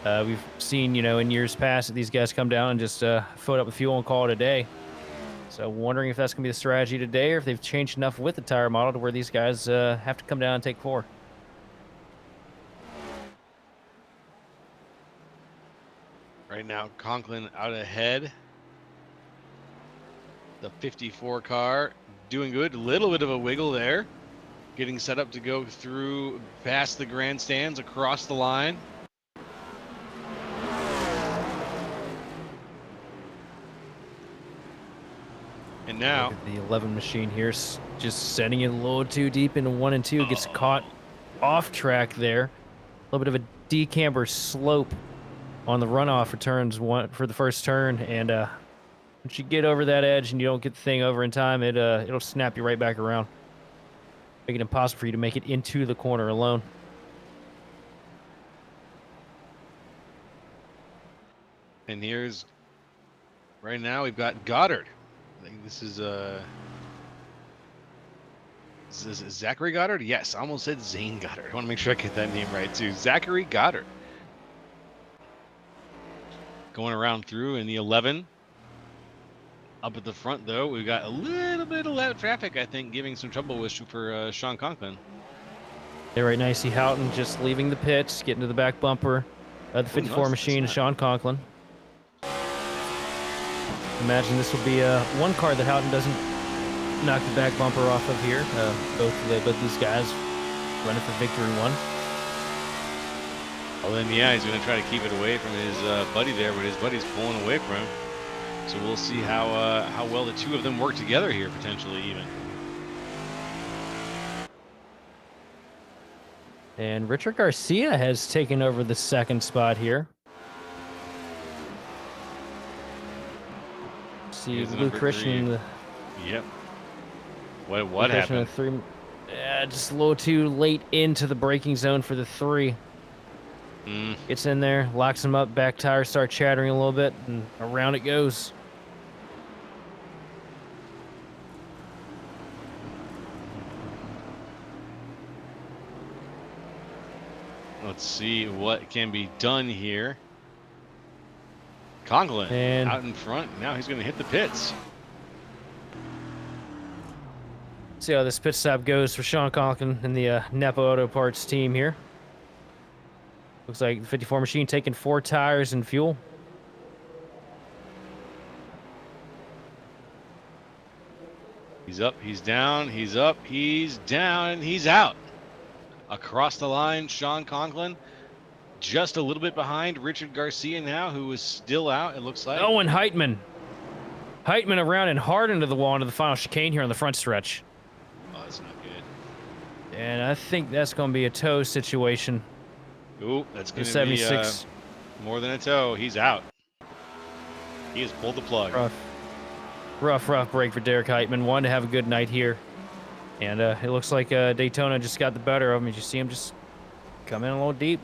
We've seen, in years past that these guys come down and just fill up the fuel and call it a day. So wondering if that's going to be the strategy today, or if they've changed enough with the tire model to where these guys have to come down and take 4. Right now, Conklin out ahead. The 54 car doing good. A little bit of a wiggle there. Getting set up to go through past the grandstands across the line. And now the 11 machine here just setting it a little too deep into 1 and 2. Gets caught off track there. A little bit of a decamber slope on the runoff for turns 1 for the first turn, and once you get over that edge and you don't get the thing over in time, it'll snap you right back around, make it impossible for you to make it into the corner alone. And here's right now we've got Goddard. I think this is Zachary Goddard? Yes, I almost said Zane Goddard. I want to make sure I get that name right too. Zachary Goddard. Going around through in the 11. Up at the front, though, we've got a little bit of loud traffic, I think, giving some trouble for Sean Conklin. Yeah, right now you see Houghton just leaving the pits, getting to the back bumper of the 54 machine, Sean Conklin. Imagine this will be one car that Houghton doesn't knock the back bumper off of here. Both these guys running for victory one. Well, then, yeah, he's going to try to keep it away from his buddy there, but his buddy's pulling away from him. So we'll see how well the two of them work together here, potentially even. And Richard Garcia has taken over the second spot here. See Here's the Luke number Christian. 3. Yep. What Luke Christian happened? 3. Just a little too late into the braking zone for the 3. Gets in there, locks him up, back tires start chattering a little bit, and around it goes. Let's see what can be done here. Conklin And out in front. Now he's going to hit the pits. see how this pit stop goes for Sean Conklin and the Napa Auto Parts team here. Looks like the 54 machine taking 4 tires and fuel. He's up, he's down, he's up, he's down, and he's out. Across the line, Sean Conklin, just a little bit behind Richard Garcia now, who is still out, it looks like. Owen Heitman. Heitman around and hard into the wall into the final chicane here on the front stretch. Oh, that's not good. And I think that's going to be a tow situation. Ooh, that's going to be 76. more than a tow. He's out. He has pulled the plug. Rough break for Derek Heitman. Wanted to have a good night here. And it looks like Daytona just got the better of him. As you see him just come in a little deep.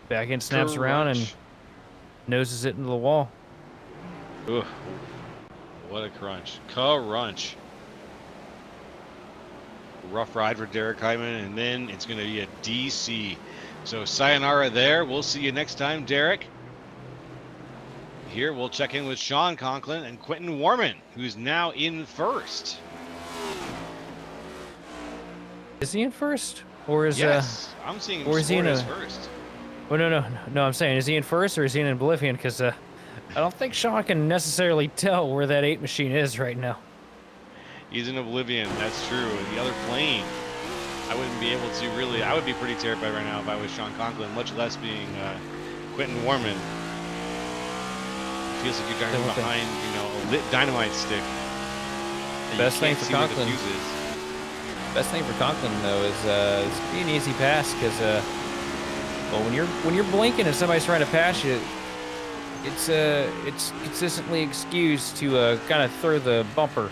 Back end snaps around and noses it into the wall. Ooh, what a crunch. Crunch. Rough ride for Derek Heitman, and then it's going to be a DC. So sayonara there. We'll see you next time, Derek. Here we'll check in with Sean Conklin and Quentin Warman, who's now in first. Is he in first? Or is Yes, I'm seeing him scored as first. Oh no, I'm saying, is he in first or is he in oblivion? Because I don't think Sean can necessarily tell where that 8 machine is right now. He's in oblivion, that's true. The other plane, I wouldn't be able to really, I would be pretty terrified right now if I was Sean Conklin, much less being Quentin Warman. It feels like you're driving behind, you know, a lit dynamite stick. Best thing for Conklin. Best thing for Conklin though is it's be an easy pass because well, when you're blinking and somebody's trying to pass you, it's consistently excused to kind of throw the bumper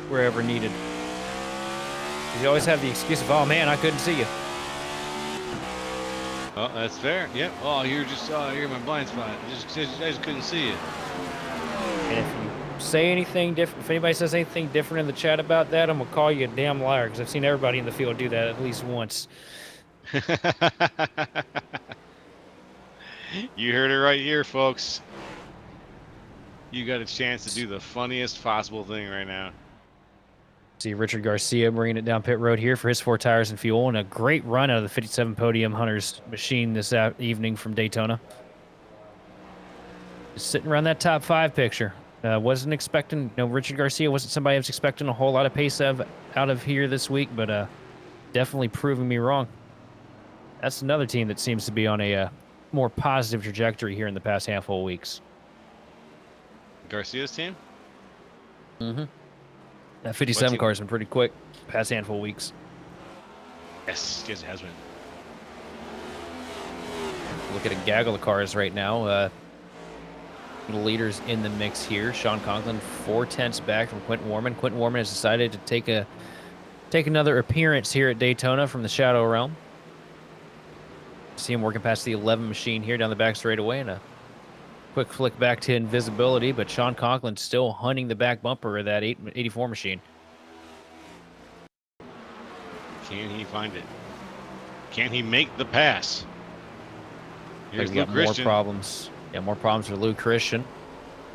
wherever needed. You always have the excuse of, oh man, I couldn't see you. Oh, that's fair. Yep. Oh, you're my blind spot. I just couldn't see you. And if you say anything different, if anybody says anything different in the chat about that, I'm gonna call you a damn liar because I've seen everybody in the field do that at least once. You heard it right here, folks. You got a chance to do the funniest possible thing right now. See Richard Garcia bringing it down pit road here for his 4 tires and fuel, and a great run out of the 57 Podium Hunters machine this evening from Daytona. Just sitting around that top 5 picture. Wasn't expecting, Richard Garcia wasn't somebody I was expecting a whole lot of pace out of here this week, but definitely proving me wrong. That's another team that seems to be on a more positive trajectory here in the past handful of weeks. Garcia's team? Mm-hmm. That 57 car has been pretty quick past handful of weeks. Yes, it has been. Look at a gaggle of cars right now. The leaders in the mix here. Sean Conklin 4/10 back from Quentin Warman. Quentin Warman has decided to take another appearance here at Daytona from the Shadow Realm. See him working past the 11 machine here down the back straightaway, and a quick flick back to invisibility, but Sean Conklin still hunting the back bumper of that 84 machine. Can he find it? Can he make the pass? Here's We got Luke Christian. more problems. Yeah, more problems for Luke Christian.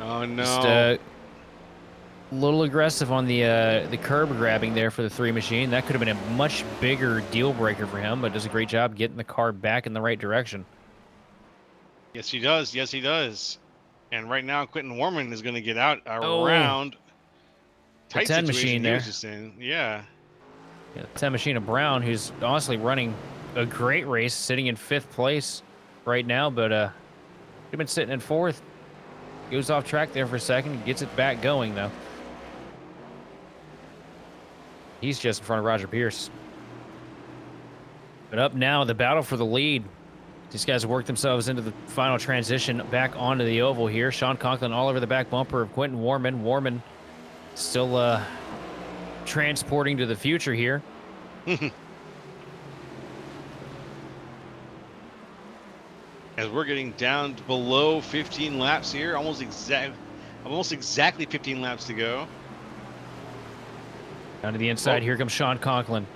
Oh no! Just a little aggressive on the curb grabbing there for the 3 machine. That could have been a much bigger deal breaker for him, but does a great job getting the car back in the right direction. Yes, he does. Yes, he does. And right now, Quentin Warman is going to get out around. Tight 10 situation machine he there. was just in. Yeah. Yeah, 10 machine of Brown, who's honestly running a great race, sitting in 5th place right now, but he's been sitting in 4th. Goes off track there for a second, gets it back going though. He's just in front of Roger Pierce. But up now, the battle for the lead. These guys have worked themselves into the final transition back onto the oval here. Sean Conklin all over the back bumper of Quentin Warman. Warman still transporting to the future here. As we're getting down to below 15 laps here, almost exactly 15 laps to go. Down to the inside, here comes Sean Conklin.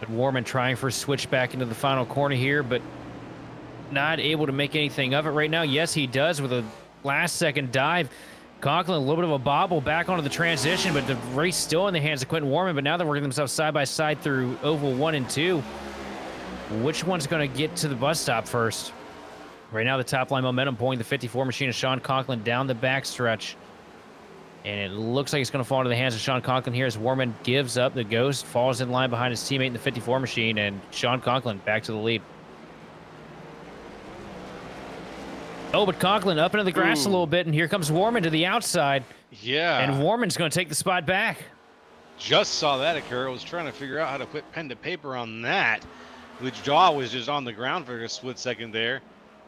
But Warman trying for a switch back into the final corner here, but not able to make anything of it right now. Yes, he does with a last-second dive. Conklin, a little bit of a bobble back onto the transition, but the race still in the hands of Quentin Warman, but now they're working themselves side by side through Oval 1 and 2. Which one's going to get to the bus stop first? Right now, the top line momentum pulling the 54 machine of Sean Conklin down the backstretch. And it looks like it's going to fall into the hands of Sean Conklin here as Warman gives up the ghost, falls in line behind his teammate in the 54 machine, and Sean Conklin back to the lead. Oh, but Conklin up into the grass a little bit, and here comes Warman to the outside. Yeah. And Warman's going to take the spot back. Just saw that occur. I was trying to figure out how to put pen to paper on that. The jaw was just on the ground for a split second there.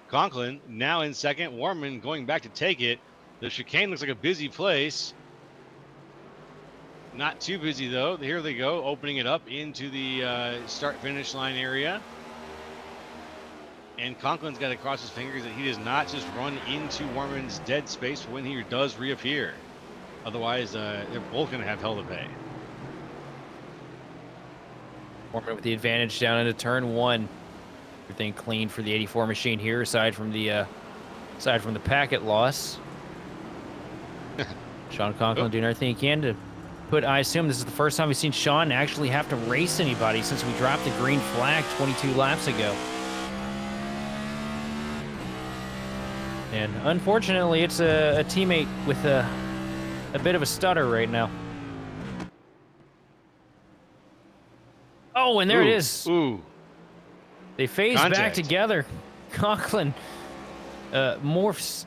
Conklin now in second. Warman going back to take it. The chicane looks like a busy place. Not too busy, though. Here they go, opening it up into the start-finish line area. And Conklin's got to cross his fingers that he does not just run into Warman's dead space when he does reappear. Otherwise, they're both going to have hell to pay. Warman with the advantage down into turn 1. Everything clean for the 84 machine here, aside from the packet loss. Sean Conklin doing everything he can to put, I assume this is the first time we've seen Sean actually have to race anybody since we dropped the green flag 22 laps ago. And unfortunately, it's a teammate with a bit of a stutter right now. Oh, and there it is. Ooh. They phase back together. Conklin morphs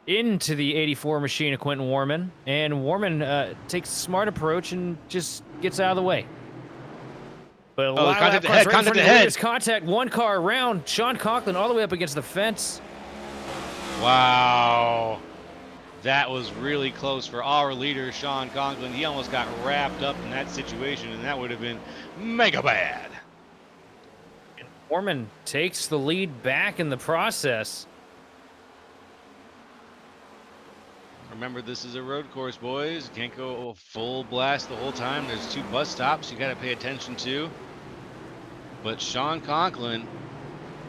into the 84 machine of Quentin Warman, and Warman takes a smart approach and just gets out of the way. But a lot of contact ahead. Contact, one car around. Sean Conklin all the way up against the fence. Wow. That was really close for our leader, Sean Conklin. He almost got wrapped up in that situation, and that would have been mega bad. And Warman takes the lead back in the process. Remember, this is a road course, boys. Can't go full blast the whole time. There's 2 bus stops you got to pay attention to. But Sean Conklin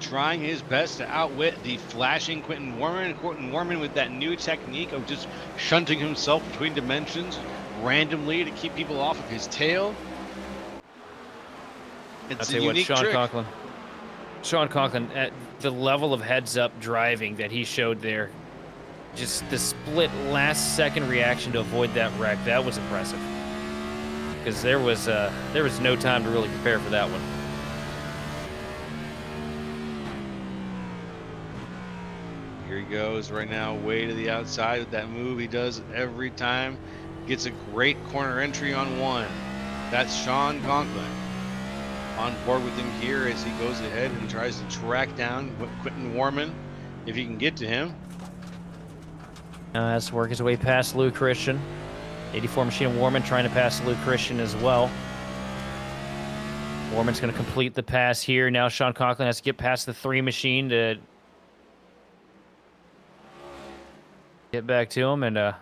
trying his best to outwit the flashing Quentin Warman. Quentin Warman with that new technique of just shunting himself between dimensions randomly to keep people off of his tail. It's a unique trick. Sean Conklin, at the level of heads-up driving that he showed there, just the split last-second reaction to avoid that wreck, that was impressive. Because there was no time to really prepare for that one. Here he goes right now, way to the outside with that move he does every time. Gets a great corner entry on 1. That's Sean Conklin. On board with him here as he goes ahead and tries to track down Quentin Warman if he can get to him. Has to work his way past Lou Christian. 84 machine Warman trying to pass Lou Christian as well. Warman's going to complete the pass here. Now Sean Conklin has to get past the 3 machine to get back to him, and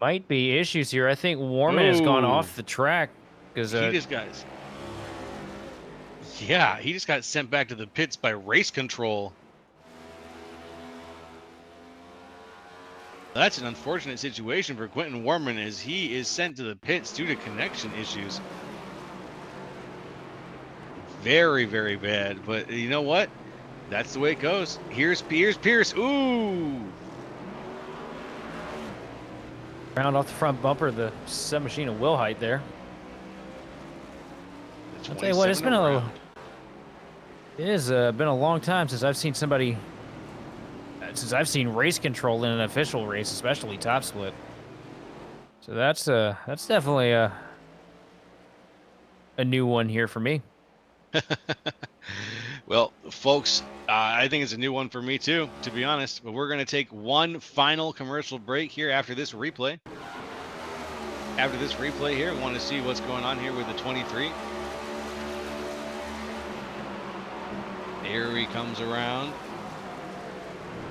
might be issues here. I think Warman has gone off the track because he just got sent back to the pits by race control. That's an unfortunate situation for Quentin Warman as he is sent to the pits due to connection issues. Very, very bad. But you know what? That's the way it goes. Here's Pierce. Ooh. Round off the front bumper of the submachine of Will Height there. I'll tell you what, it's been been a long time since I've seen somebody, since I've seen race control in an official race, especially top split. So that's definitely a new one here for me. Well, folks, I think it's a new one for me too, to be honest. But we're going to take one final commercial break here after this replay. After this replay here, we want to see what's going on here with the 23. Here he comes around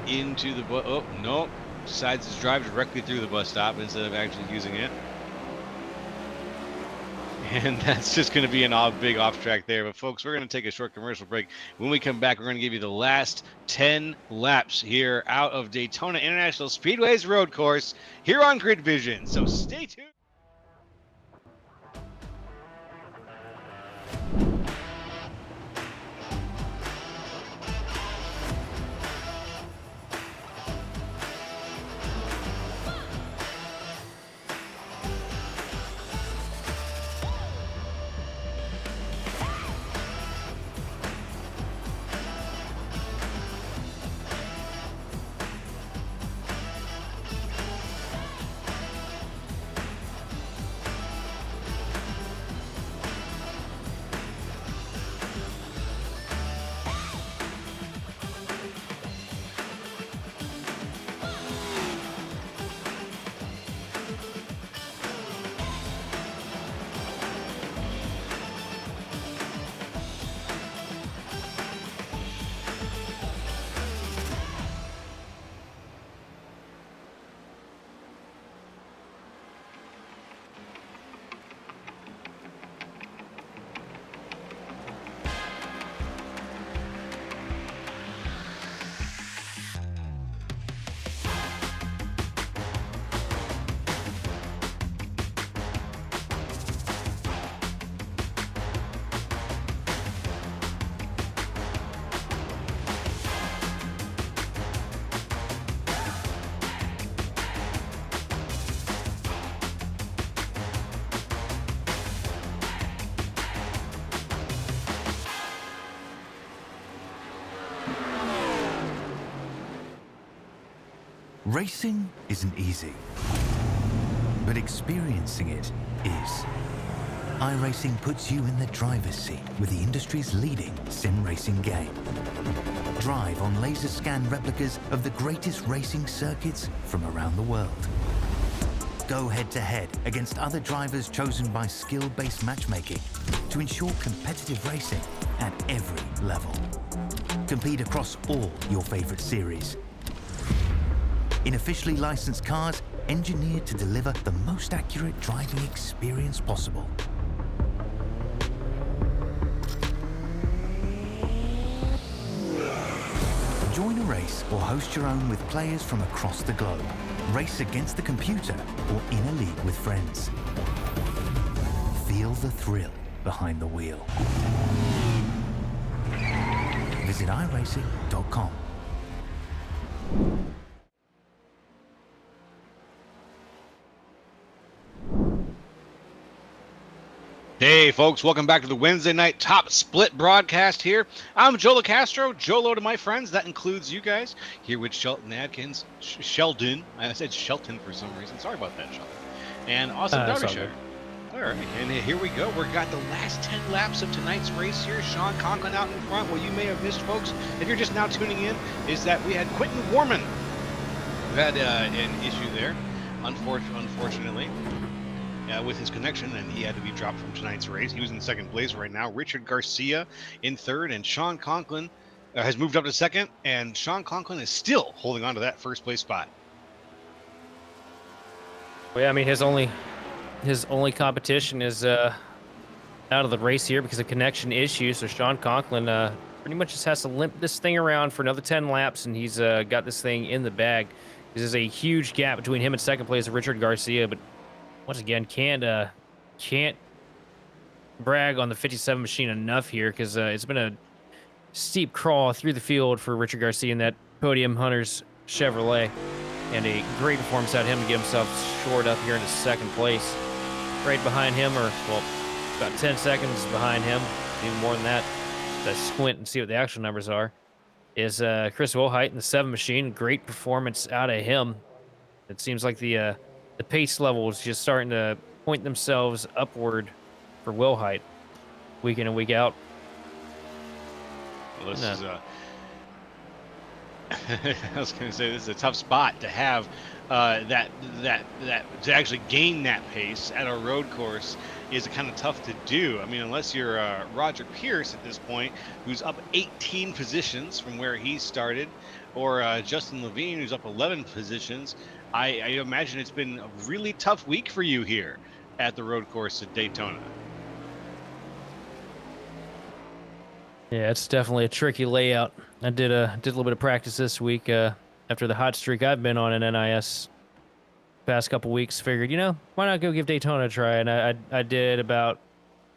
into the bus. Oh, no. Decides to drive directly through the bus stop instead of actually using it. And that's just going to be a big off track there. But folks, we're going to take a short commercial break. When we come back, we're going to give you the last 10 laps here out of Daytona International Speedway's road course here on Grid Vision. So stay tuned. Racing isn't easy, but experiencing it is. iRacing puts you in the driver's seat with the industry's leading sim racing game. Drive on laser scan replicas of the greatest racing circuits from around the world. Go head-to-head against other drivers chosen by skill-based matchmaking to ensure competitive racing at every level. Compete across all your favorite series. In officially licensed cars, engineered to deliver the most accurate driving experience possible. Join a race or host your own with players from across the globe. Race against the computer or in a league with friends. Feel the thrill behind the wheel. Visit iRacing.com. Hey folks, welcome back to the Wednesday night top split broadcast here. I'm Joe Castro, Jolo to my friends, that includes you guys, here with Shelton Adkins, Sheldon, I said Shelton for some reason, sorry about that, Shelton, and Austin Derbyshire. All right, and here we go, we've got the last 10 laps of tonight's race here, Sean Conklin out in front. What you may have missed, folks, if you're just now tuning in, is that we had Quentin Warman, who had an issue there, unfortunately. With his connection, and he had to be dropped from tonight's race. He was in second place right now. Richard Garcia in third, and Sean Conklin has moved up to second, and Sean Conklin is still holding on to that first place spot. Well, yeah, I mean, his only competition is out of the race here because of connection issues. So Sean Conklin pretty much just has to limp this thing around for another 10 laps, and he's got this thing in the bag. There's a huge gap between him and second place, Richard Garcia, but once again, can't brag on the 57 machine enough here because it's been a steep crawl through the field for Richard Garcia in that Podium Hunters Chevrolet. and a great performance out of him to get himself shored up here into second place. Right behind him, or, well, about 10 seconds behind him, even more than that, to squint and see what the actual numbers are, is Chris Wilhite in the 7 machine. Great performance out of him. It seems like the pace level is just starting to point themselves upward for Wilhite week in and week out. Well, this is I was going to say, this is a tough spot to have that to actually gain that pace at a road course is kind of tough to do. I mean, unless you're Roger Pierce at this point, who's up 18 positions from where he started, or Justin Levine, who's up 11 positions. I imagine it's been a really tough week for you here at the road course at Daytona. Yeah, it's definitely a tricky layout. I did a little bit of practice this week after the hot streak I've been on in NIS past couple weeks. Figured, why not go give Daytona a try? And I did about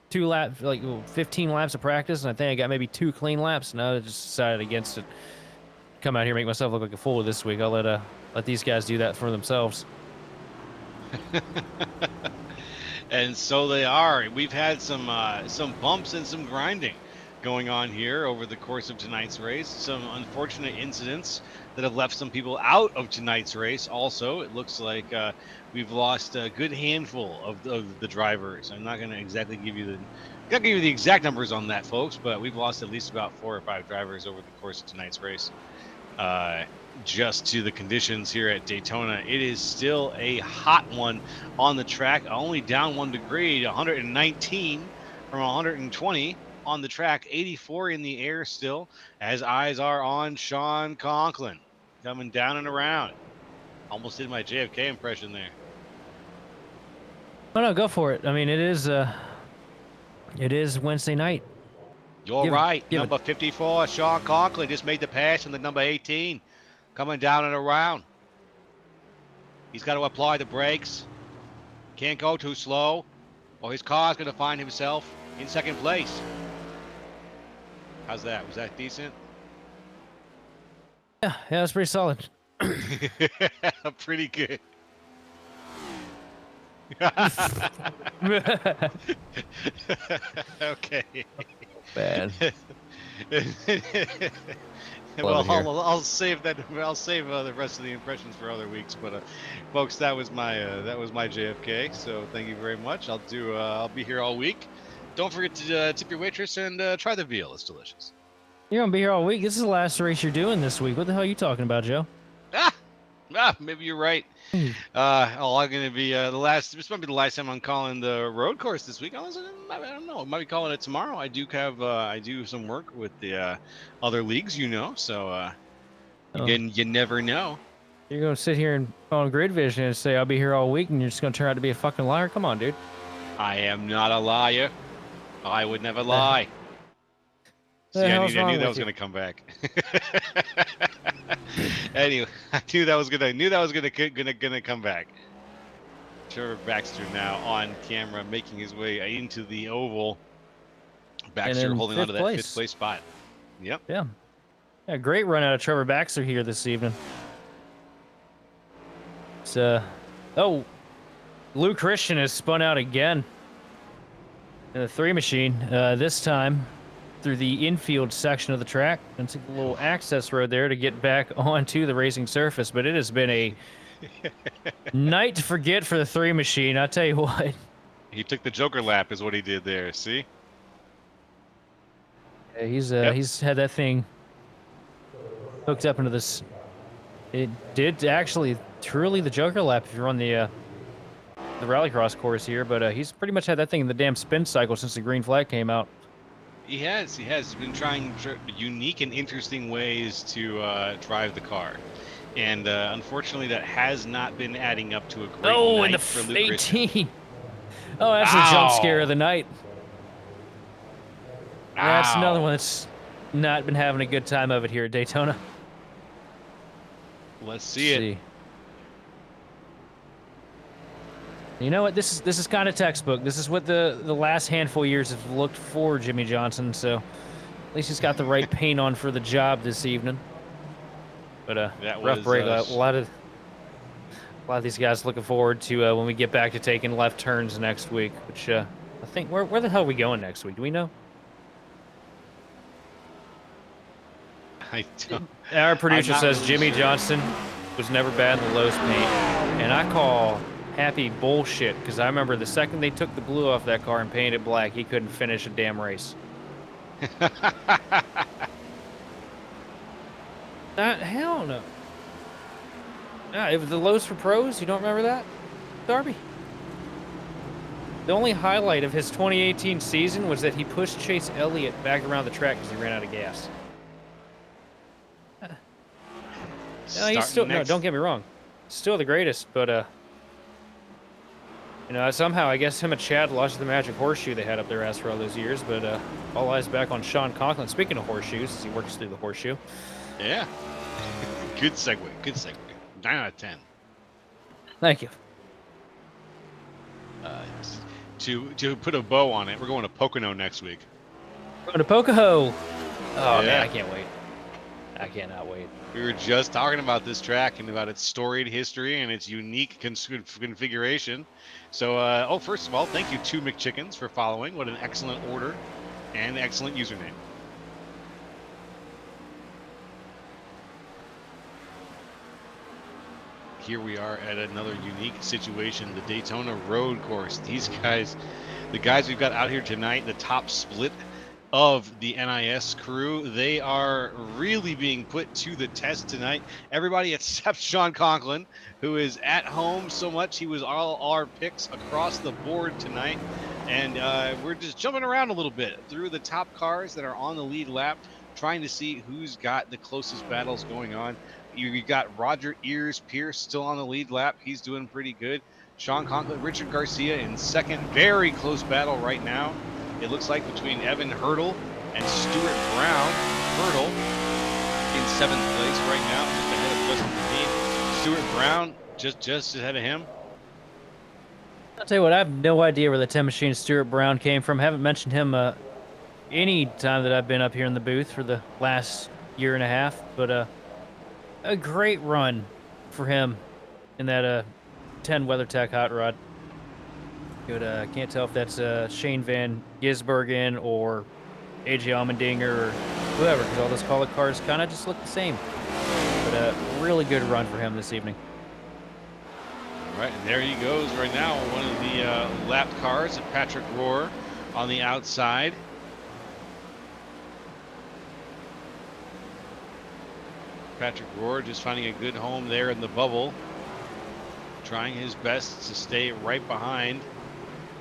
15 laps of practice, and I think I got maybe 2 clean laps. And I just decided against it. Come out here, make myself look like a fool this week. I'll let these guys do that for themselves. And so they are. We've had some bumps and some grinding going on here over the course of tonight's race. Some unfortunate incidents that have left some people out of tonight's race. Also, it looks like we've lost a good handful of the drivers. I'm not going to exactly give you the exact numbers on that, folks, but we've lost at least about 4 or 5 drivers over the course of tonight's race. Just to the conditions here at Daytona, it is still a hot one on the track. Only down 1 degree, 119 from 120. On the track, 84 in the air still, as eyes are on Sean Conklin coming down and around. Almost did my JFK impression there. Oh no, go for it. I mean, it is Wednesday night. You're right. Number 54, Sean Conklin just made the pass on the number 18, coming down and around. He's got to apply the brakes. Can't go too slow, or his car's going to find himself in second place. How's that? Was that decent? Yeah, that's pretty solid. Pretty good. Okay. Bad. Well, I'll save that. I'll save the rest of the impressions for other weeks. But folks, that was my JFK. So thank you very much. I'll be here all week. Don't forget to tip your waitress and try the veal. It's delicious. You're gonna be here all week. This is the last race you're doing this week. What the hell are you talking about, Joe? Maybe you're right. I'm gonna be this might be the last time I'm calling the road course this week. I don't know. I might be calling it tomorrow. I do have some work with the other leagues, so again, you never know. You're gonna sit here and on Grid Vision and say I'll be here all week, and you're just gonna turn out to be a fucking liar? Come on, dude. I am not a liar. I would never lie. See, I knew that was gonna come back. Anyway, I knew that was gonna come back. Trevor Baxter now on camera, making his way into the oval. Baxter holding on to that 5th place spot. Yep. Yeah, great run out of Trevor Baxter here this evening. It's Lou Christian has spun out again in the 3 machine. This time through the infield section of the track, and took a little access road there to get back onto the racing surface. But it has been a night to forget for the 3 machine. I'll tell you what. He took the Joker lap, is what he did there. See? Yeah, he's had that thing hooked up into this. It did actually truly the Joker lap if you're on the rallycross course here, but he's pretty much had that thing in the damn spin cycle since the green flag came out. He has. He's been trying unique and interesting ways to drive the car. And unfortunately, that has not been adding up to a great night for Luke 18. Oh, that's the jump scare of the night. That's another one that's not been having a good time of it here at Daytona. Let's see it. You know what? This is kind of textbook. This is what the last handful of years have looked for Jimmy Johnson. So at least he's got the right paint on for the job this evening. But rough break. A lot of these guys looking forward to when we get back to taking left turns next week. Which I think where the hell are we going next week? Do we know? I don't. Our I'm producer not says really Jimmy sure. Johnson was never bad in the Lowe's paint, and I call Happy bullshit because I remember the second they took the blue off that car and painted it black, he couldn't finish a damn race. Hell no. It was the Lowe's for Pros. You don't remember that, Darby? The only highlight of his 2018 season was that he pushed Chase Elliott back around the track because he ran out of gas. No, he's still no. Don't get me wrong, still the greatest. But you know, somehow I guess him and Chad lost the magic horseshoe they had up their ass for all those years. But all eyes back on Sean Conklin. Speaking of horseshoes, as he works through the horseshoe. Yeah. Good segue. Good segue. 9 out of 10. Thank you. To put a bow on it, we're going to Pocono next week. Going to Pocono. Oh Yeah. man, I can't wait. I cannot wait. We were just talking about this track and about its storied history and its unique configuration. So, first of all, thank you to McChickens for following. What an excellent order and excellent username. Here we are at another unique situation, the Daytona road course. These guys, the guys we've got out here tonight, the top split of the NiS crew, they are really being put to the test tonight. Everybody except Sean Conklin, who is at home so much. He was all our picks across the board tonight. And we're just jumping around a little bit through the top cars that are on the lead lap, trying to see who's got the closest battles going on. You got Roger Ears Pierce still on the lead lap. He's doing pretty good. Sean Conklin, Richard Garcia in second. Very close battle right now. It looks like between Evan Hurdle and Stuart Brown. Hurdle in 7th place right now, just ahead of Justin Medine. Stuart Brown just ahead of him. I'll tell you what, I have no idea where the 10 Machine Stuart Brown came from. Haven't mentioned him any time that I've been up here in the booth for the last year and a half. But a great run for him in that 10 WeatherTech hot rod. Good, can't tell if that's Shane Van Gisbergen or AJ Allmendinger or whoever, because all those color cars kind of just look the same. But a really good run for him this evening. All right, and there he goes right now, one of the lapped cars of Patrick Rohr on the outside. Patrick Rohr just finding a good home there in the bubble, trying his best to stay right behind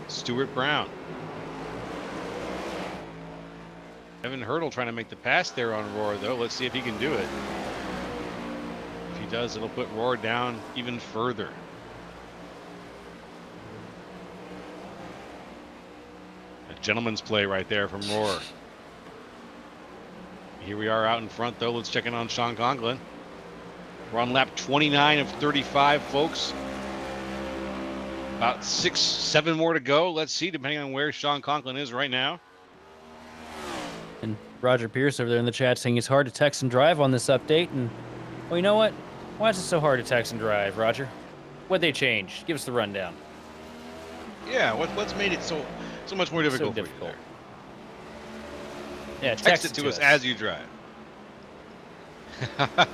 Stuart Brown. Evan Hurdle trying to make the pass there on Rohr, though. Let's see if he can do it. If he does, it'll put Rohr down even further. A gentleman's play right there from Rohr. Here we are out in front, though. Let's check in on Sean Conklin. We're on lap 29 of 35, folks. About 6, 7 more to go. Let's see, depending on where Sean Conklin is right now. And Roger Pierce over there in the chat saying it's hard to text and drive on this update. And, well, you know what? Why is it so hard to text and drive, Roger? What'd they change? Give us the rundown. Yeah, what's made it so much more difficult for you there? Yeah, text it to us as you drive.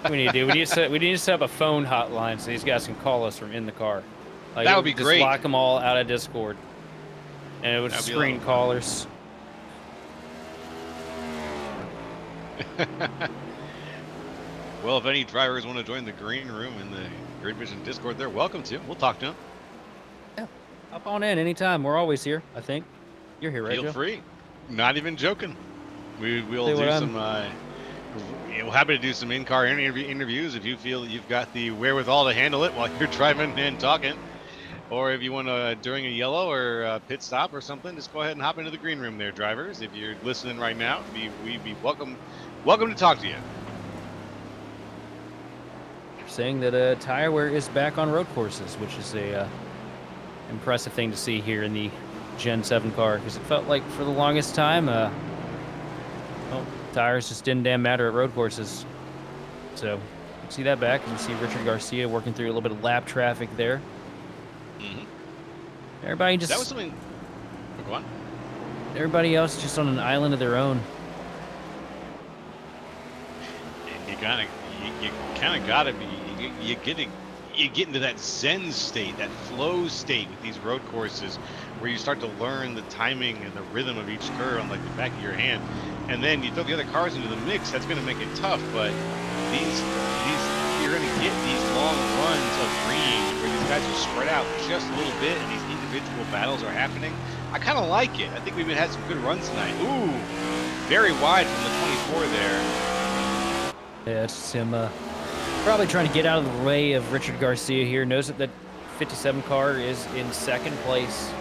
We need to do. We need to set up a phone hotline so these guys can call us from in the car. Like, that would be just great. Lock them all out of Discord, and it would screen callers. Well, if any drivers want to join the green room in the Grid Vision Discord, they're welcome to. We'll talk to them. Yeah, hop on in anytime. We're always here. I think you're here, right? Feel free. Not even joking. We'll Say do some. We're happy to do some in-car interviews if you feel that you've got the wherewithal to handle it while you're driving and talking, or if you want to during a yellow or a pit stop or something, just go ahead and hop into the green room there, drivers. If you're listening right now, we'd be welcome to talk to you. You're saying that tire wear is back on road courses, which is a impressive thing to see here in the Gen 7 car, because it felt like for the longest time, tires just didn't damn matter at road courses. So See that back, and you see Richard Garcia working through a little bit of lap traffic there. Mm-hmm. Everybody just... That was something... Oh, go on. Everybody else just on an island of their own. You kind of gotta be. You get into that zen state, that flow state with these road courses, where you start to learn the timing and the rhythm of each curve on like the back of your hand, and then you throw the other cars into the mix. That's going to make it tough. But you're going to get these long runs of green where these guys are spread out just a little bit, and these individual battles are happening. I kind of like it. I think we've had some good runs tonight. Ooh, very wide from the 24 there. Yeah, it's him probably trying to get out of the way of Richard Garcia here. Knows that 57 car is in second place,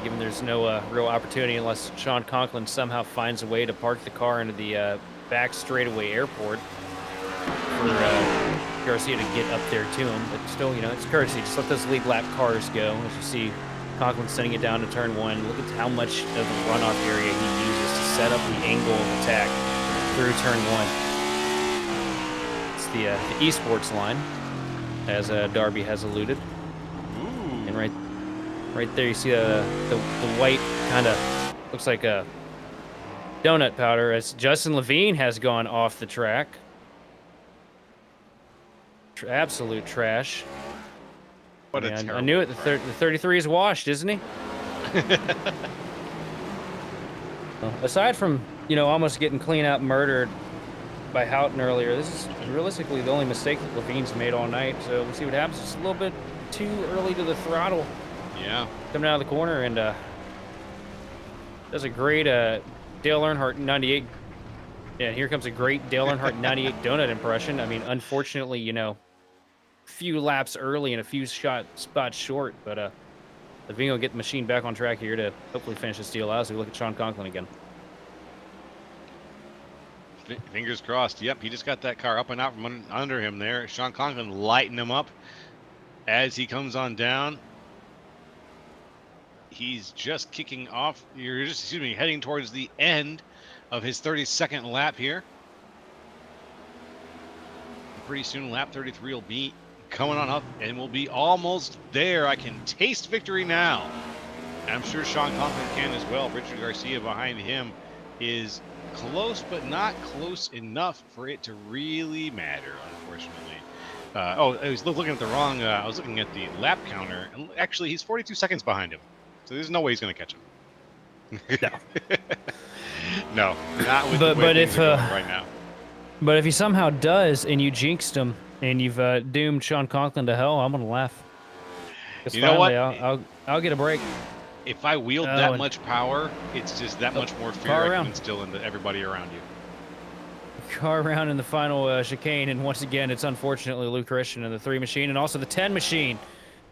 given there's no real opportunity unless Sean Conklin somehow finds a way to park the car into the back straightaway airport for Garcia to get up there to him. But still, you know, it's courtesy. Just let those lead lap cars go. As you see Conklin sending it down to turn one. Look at how much of the runoff area he uses to set up the angle of attack through turn one. It's the esports line, as Darby has alluded. Ooh. And right there you see the white kind of looks like a donut powder as Justin Levine has gone off the track. Absolute trash. What a Man, I terrible knew it. The 33 is washed, isn't he? Well, aside from, you know, almost getting clean out murdered by Houghton earlier, this is realistically the only mistake that Levine's made all night. So we'll see what happens. It's a little bit too early to the throttle. Yeah. Coming out of the corner and does a great Dale Earnhardt 98. Yeah, here comes a great Dale Earnhardt 98 donut impression. I mean, unfortunately, you know, few laps early and a few spots short, but Levine will get the machine back on track here to hopefully finish this deal out as we look at Sean Conklin again. Fingers crossed. Yep, he just got that car up and out from under him there. Sean Conklin lighting him up as he comes on down. He's just kicking off. Heading towards the end of his 32nd lap here. Pretty soon, lap 33 will be coming on up, and we'll be almost there. I can taste victory now. I'm sure Sean Conklin can as well. Richard Garcia behind him is close, but not close enough for it to really matter, unfortunately. I was looking at the wrong. I was looking at the lap counter, and actually, he's 42 seconds behind him. So there's no way he's going to catch him. No, not with the way things are going right now. But if he somehow does, and you jinxed him, and you've doomed Sean Conklin to hell, I'm gonna laugh. You know what? I'll get a break. If I wield that much power, it's just that much more fear I can instill into everybody around you. Car around in the final chicane, and once again, it's unfortunately Luke Christian and the 3 machine, and also the 10 machine.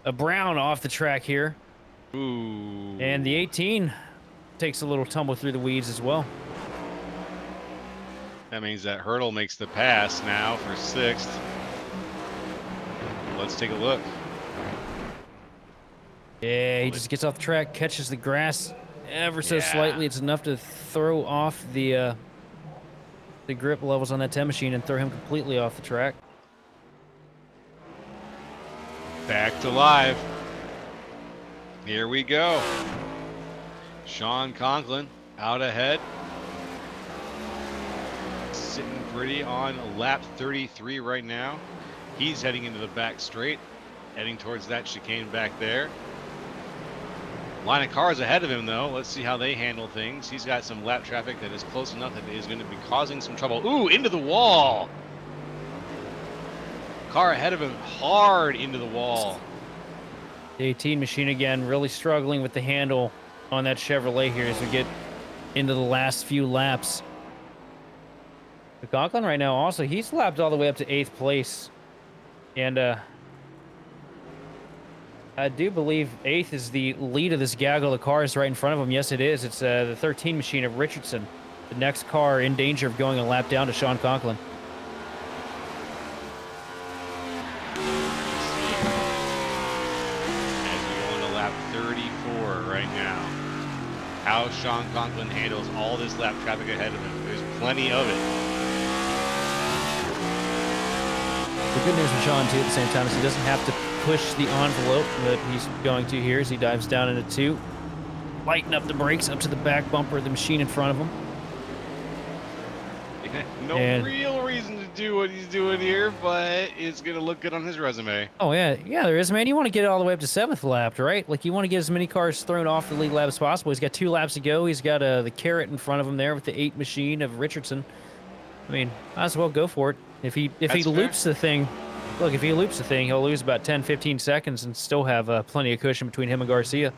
A Brown off the track here. Ooh. And the 18 takes a little tumble through the weeds as well. That means that Hurdle makes the pass now for 6th. Let's take a look. Yeah, he just gets off the track, catches the grass ever so slightly. It's enough to throw off the grip levels on that 10 machine and throw him completely off the track. Back to live. Here we go. Sean Conklin out ahead. Sitting pretty on lap 33 right now. He's heading into the back straight, heading towards that chicane back there. Line of cars ahead of him, though. Let's see how they handle things. He's got some lap traffic that is close enough that it is going to be causing some trouble. Ooh, into the wall. Car ahead of him, hard into the wall. The 18 machine again, really struggling with the handle on that Chevrolet here as we get into the last few laps. The Conklin right now also, he's lapped all the way up to 8th place. And I do believe 8th is the lead of this gaggle of cars right in front of him. Yes, it is. It's the 13 machine of Richardson. The next car in danger of going a lap down to Sean Conklin. As we go into lap 34 right now. How Sean Conklin handles all this lap traffic ahead of him. There's plenty of it. The good news with Sean, too, at the same time, is he doesn't have to push the envelope that he's going to here as he dives down into 2. Lighten up the brakes up to the back bumper of the machine in front of him. No real reason to do what he's doing here, but it's going to look good on his resume. Oh, yeah. Yeah, there is, man. You want to get it all the way up to 7th lap, right? Like, you want to get as many cars thrown off the lead lap as possible. He's got 2 laps to go. He's got the carrot in front of him there with the 8 machine of Richardson. I mean, might as well go for it. If he loops the thing, look, if he loops the thing, he'll lose about 10, 15 seconds and still have plenty of cushion between him and Garcia.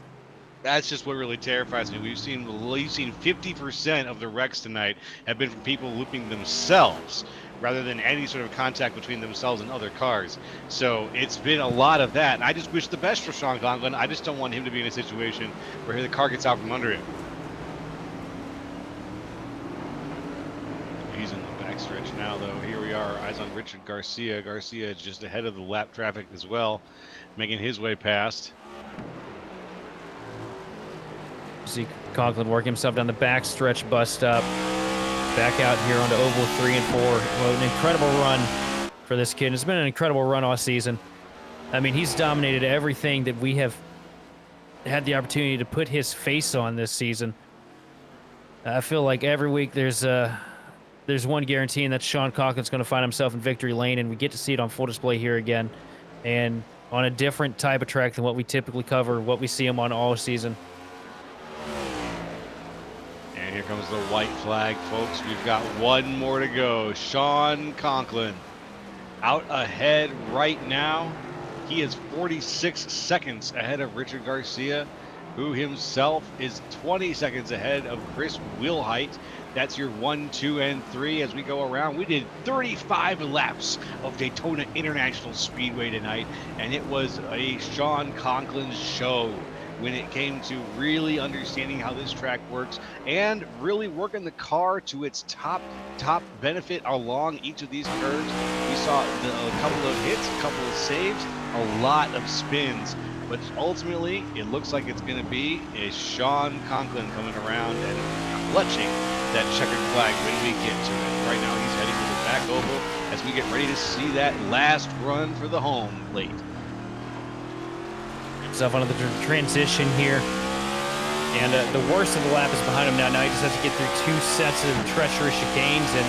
That's just what really terrifies me. We've seen 50% of the wrecks tonight have been from people looping themselves rather than any sort of contact between themselves and other cars. So it's been a lot of that. And I just wish the best for Sean Conklin. I just don't want him to be in a situation where the car gets out from under him. He's in the backstretch now, though. Here we are, eyes on Richard Garcia. Garcia is just ahead of the lap traffic as well, making his way past. See Conklin work himself down the back stretch bus stop. Back out here onto oval 3 and 4. Well, an incredible run for this kid. It's been an incredible run all season. I mean, he's dominated everything that we have had the opportunity to put his face on this season. I feel like every week there's one guarantee, and that's Sean Conklin's going to find himself in victory lane, and we get to see it on full display here again, and on a different type of track than what we typically cover, what we see him on all season. Here comes the white flag, folks. We've got one more to go. Sean Conklin out ahead right now. He is 46 seconds ahead of Richard Garcia, who himself is 20 seconds ahead of Chris Wilhite. That's your 1, 2, and 3 as we go around. We did 35 laps of Daytona International Speedway tonight, and it was a Sean Conklin show when it came to really understanding how this track works and really working the car to its top benefit along each of these curves. We saw a couple of hits, a couple of saves, a lot of spins, but ultimately it looks like it's going to be a Sean Conklin coming around and clutching that checkered flag when we get to it. Right now he's heading to the back oval as we get ready to see that last run for the home plate. Up onto the transition here, and the worst of the lap is behind him now. Now he just has to get through 2 sets of treacherous chicanes, and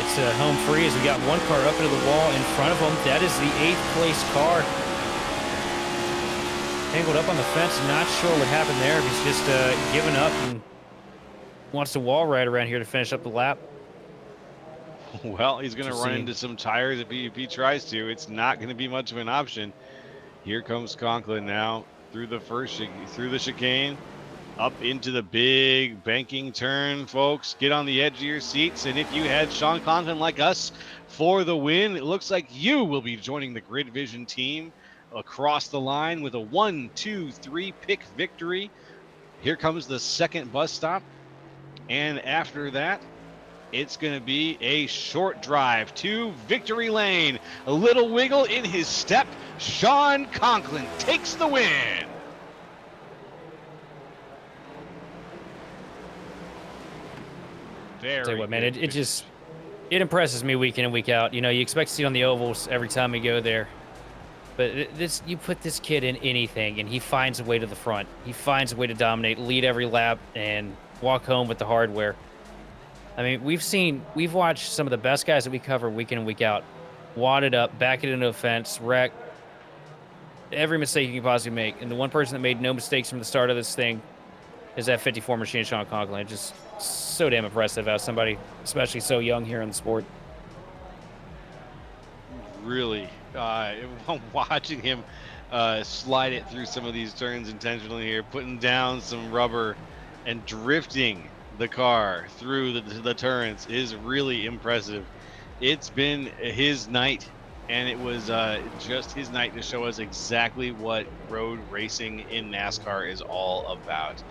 it's home free as we got one car up into the wall in front of him. That is the 8th place car. Tangled up on the fence, not sure what happened there. If he's just given up and wants to wall ride around here to finish up the lap. Well, he's going to run into some tires if he tries to. It's not going to be much of an option. Here comes Conklin now through the chicane, up into the big banking turn, folks. Get on the edge of your seats, and if you had Sean Conklin like us for the win, it looks like you will be joining the Grid Vision team across the line with a 1, 2, 3 pick victory. Here comes the second bus stop, and after that, it's going to be a short drive to victory lane. A little wiggle in his step. Sean Conklin takes the win. Very Tell you what, man, it impresses me week in and week out. You know, you expect to see it on the ovals every time we go there. But you put this kid in anything, and he finds a way to the front. He finds a way to dominate, lead every lap, and walk home with the hardware. I mean, we've watched some of the best guys that we cover week in and week out wad it up, back it into a fence, wreck, every mistake you can possibly make. And the one person that made no mistakes from the start of this thing is that 54 machine, Sean Conklin. It's just so damn impressive how somebody, especially so young here in the sport. Really, watching him slide it through some of these turns intentionally here, putting down some rubber and drifting the car through the turns is really impressive. It's been his night, and it was just his night to show us exactly what road racing in NASCAR is all about.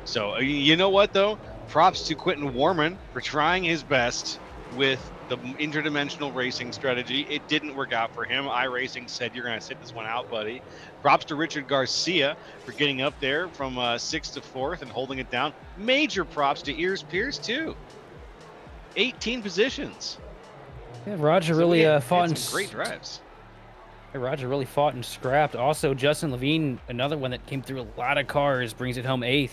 So you know what, though? Props to Quentin Warman for trying his best with the interdimensional racing strategy. It didn't work out for him. iRacing said, "You're going to sit this one out, buddy." Props to Richard Garcia for getting up there from 6th to 4th and holding it down. Major props to Ears Pierce, too. 18 positions. Yeah, Roger So really we had fought and some great drives. Roger really fought and scrapped. Also, Justin Levine, another one that came through a lot of cars, brings it home 8th.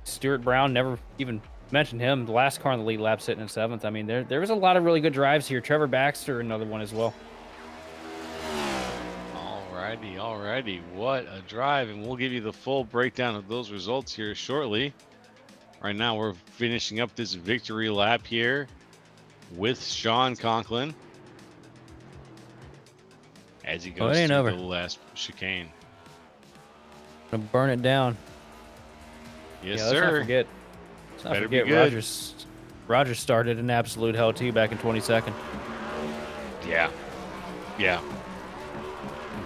Stuart Brown, never even mentioned him. The last car in the lead lap sitting in 7th. I mean, there was a lot of really good drives here. Trevor Baxter, another one as well. Alrighty. What a drive. And we'll give you the full breakdown of those results here shortly. Right now, we're finishing up this victory lap here with Sean Conklin as he goes it ain't through over. the last chicane. Gonna burn it down. Yes, yeah, sir. Let's not Better be forget good. Rogers started in absolute hell too back in 22nd. Yeah.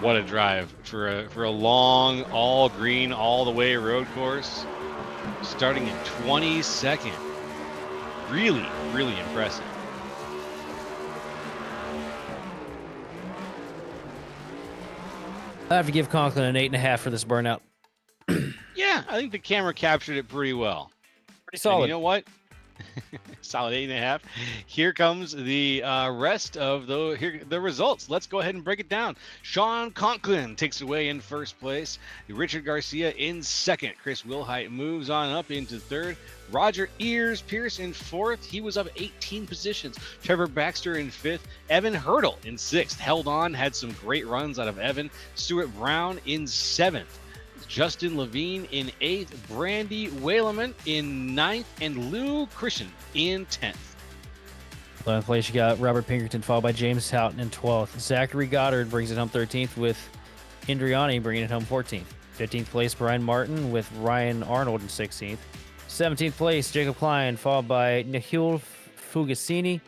What a drive for a long, all green, all the way road course, starting in 22nd. Really, really impressive. I have to give Conklin an 8.5 for this burnout. Yeah, I think the camera captured it pretty well. Pretty solid. And you know what? Solid 8.5. Here comes the rest of the results. Let's go ahead and break it down. Sean Conklin takes away in first place. Richard Garcia in second. Chris Wilhite moves on up into third. Roger Pierce in fourth. He was up 18 positions. Trevor Baxter in fifth. Evan Hurdle in sixth. Held on, had some great runs out of Evan. Stuart Brown in seventh. Justin Levine in 8th, Brandy Whaleman in 9th, and Lou Christian in 10th. 11th place, you got Robert Pinkerton, followed by James Houghton in 12th. Zachary Goddard brings it home 13th, with Indriani bringing it home 14th. 15th place, Brian Martin with Ryan Arnold in 16th. 17th place, Jacob Klein, followed by Nahil Fugasini.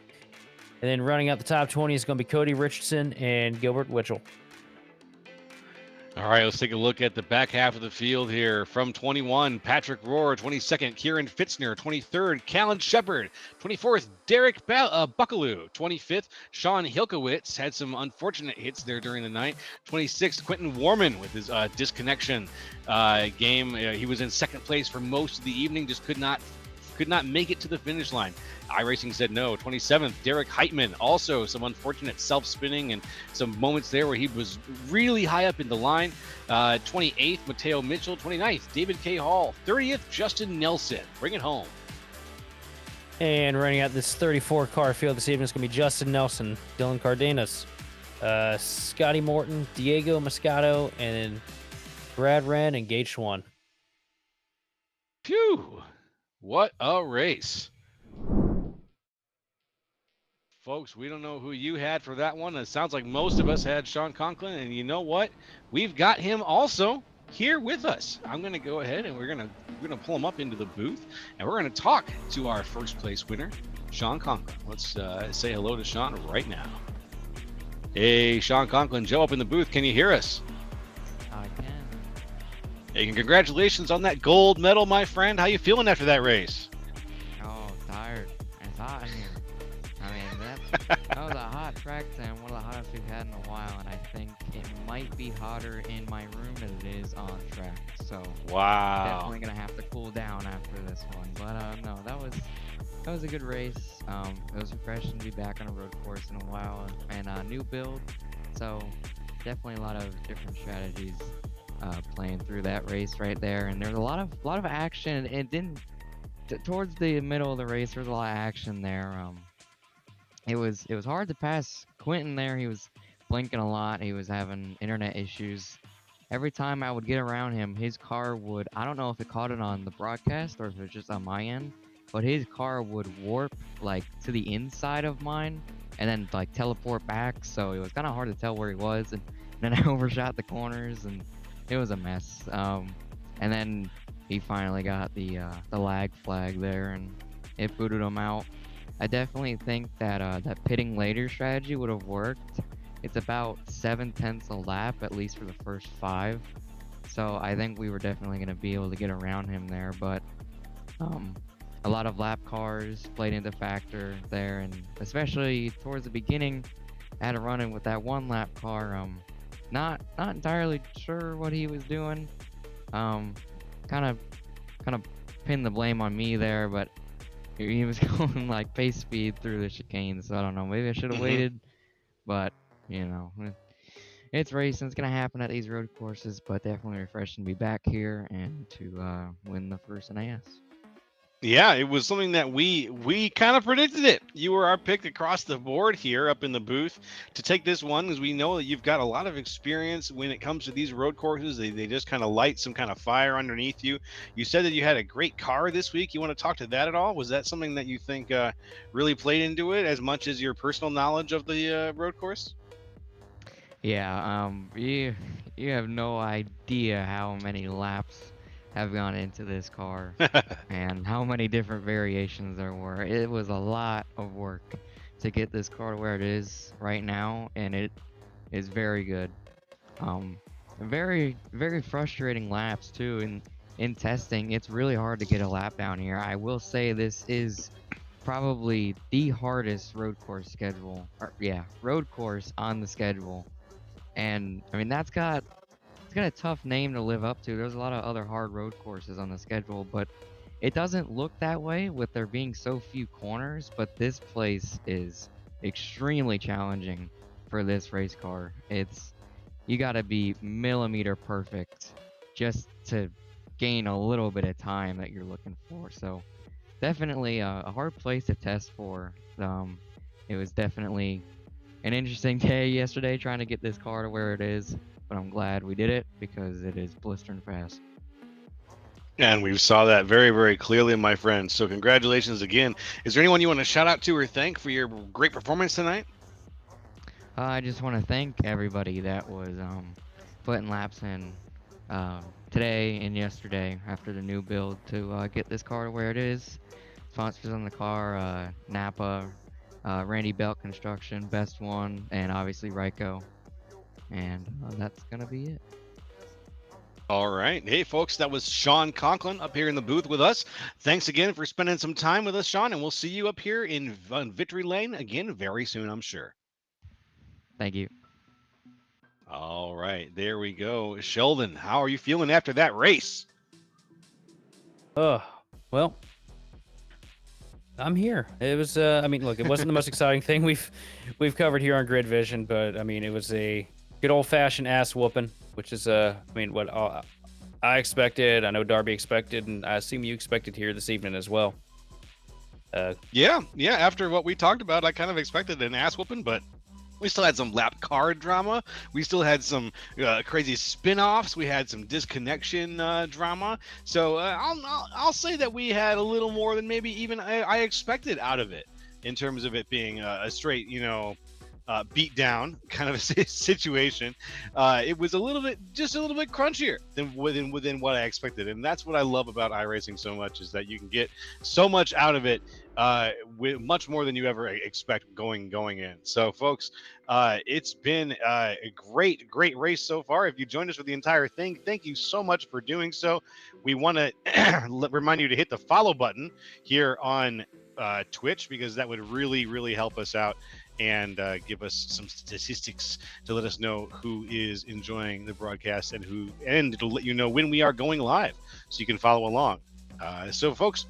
And then running out the top 20 is going to be Cody Richardson and Gilbert Witchell. All right, let's take a look at the back half of the field here. From 21, Patrick Rohr, 22nd, Kieran Fitzner, 23rd, Callan Shepard, 24th, Derek Buckaloo, 25th, Sean Hilkowitz had some unfortunate hits there during the night. 26th, Quentin Warman with his disconnection game. He was in second place for most of the evening, just could not make it to the finish line. iRacing said no. 27th, Derek Heitman. Also some unfortunate self-spinning and some moments there where he was really high up in the line. 28th, Mateo Mitchell. 29th, David K. Hall. 30th, Justin Nelson. Bring it home. And running out this 34-car field this evening is going to be Justin Nelson, Dylan Cardenas, Scotty Morton, Diego Moscato, and then Brad Wren and Gage Schwann. Phew. What a race. Folks, we don't know who you had for that one. It sounds like most of us had Sean Conklin, and you know what? We've got him also here with us. I'm going to go ahead and we're going to pull him up into the booth, and we're going to talk to our first place winner, Sean Conklin. Let's say hello to Sean right now. Hey, Sean Conklin, Joe up in the booth. Can you hear us? I can. Hey, congratulations on that gold medal, my friend. How you feeling after that race? Oh, tired. It's hot in here. I mean, that was a hot track and one of the hottest we've had in a while, and I think it might be hotter in my room than it is on track. So Wow. definitely gonna have to cool down after this one. But no, that was a good race. It was refreshing to be back on a road course in a while, and a new build. So definitely a lot of different strategies playing through that race right there. And there's a lot of action. It didn't towards the middle of the race. There was a lot of action there. It was hard to pass Quentin there. He was blinking a lot. He was having internet issues. Every time I would get around him, his car would, I don't know if it caught it on the broadcast or if it was just on my end, but his car would warp like to the inside of mine and then like teleport back. So it was kind of hard to tell where he was. And then I overshot the corners and it was a mess. And then he finally got the lag flag there and it booted him out. I definitely think that that pitting later strategy would have worked. It's about 7/10 a lap, at least for the first 5. So I think we were definitely going to be able to get around him there. But a lot of lap cars played into factor there, and especially towards the beginning, I had to run in with that one lap car. Not entirely sure what he was doing. Kind of pinned the blame on me there, but he was going like pace speed through the chicane. So I don't know. Maybe I should have waited, but you know, it's racing. It's gonna happen at these road courses, but definitely refreshing to be back here and to win the first NIS. Yeah, it was something that we kind of predicted it. You were our pick across the board here up in the booth to take this one because we know that you've got a lot of experience when it comes to these road courses. They just kind of light some kind of fire underneath you. You said that you had a great car this week. You want to talk to that at all? Was that something that you think really played into it as much as your personal knowledge of the road course? Yeah, you have no idea how many laps have gone into this car and how many different variations there were. It was a lot of work to get this car to where it is right now, and it is very good. Um, very frustrating laps too. In testing, it's really hard to get a lap down here. I will say this is probably the hardest road course schedule, or yeah, road course on the schedule. And I mean it's got a tough name to live up to. There's a lot of other hard road courses on the schedule, but it doesn't look that way with there being so few corners. But this place is extremely challenging for this race car. You got to be millimeter perfect just to gain a little bit of time that you're looking for. So definitely a hard place to test for. It was definitely an interesting day yesterday trying to get this car to where it is, but I'm glad we did it because it is blistering fast. And we saw that very, very clearly, my friend. So congratulations again. Is there anyone you want to shout out to or thank for your great performance tonight? I just want to thank everybody that was putting laps in today and yesterday after the new build to get this car to where it is. Sponsors on the car, Napa, Randy Belt Construction, Best One, and obviously Ryko. And that's going to be it. All right. Hey, folks, that was Sean Conklin up here in the booth with us. Thanks again for spending some time with us, Sean, and we'll see you up here in Victory Lane again very soon, I'm sure. Thank you. All right. There we go. Sheldon, how are you feeling after that race? Well, I'm here. It was I mean, look, it wasn't the most exciting thing we've covered here on Grid Vision, but I mean, it was a good old-fashioned ass whooping, which is I mean, what I expected, I know Darby expected, and I assume you expected here this evening as well. Yeah. After what we talked about, I kind of expected an ass whooping, but we still had some lap car drama. We still had some crazy spin-offs. We had some disconnection drama. So I'll say that we had a little more than maybe even I expected out of it in terms of it being a straight, beat down kind of a situation. It was just a little bit crunchier than within what I expected, and that's what I love about iRacing so much is that you can get so much out of it with much more than you ever expect going in. So, folks, it's been a great race so far. If you joined us for the entire thing, thank you so much for doing so. We want to remind you to hit the follow button here on Twitch because that would really help us out and give us some statistics to let us know who is enjoying the broadcast and it'll let you know when we are going live so you can follow along. So folks,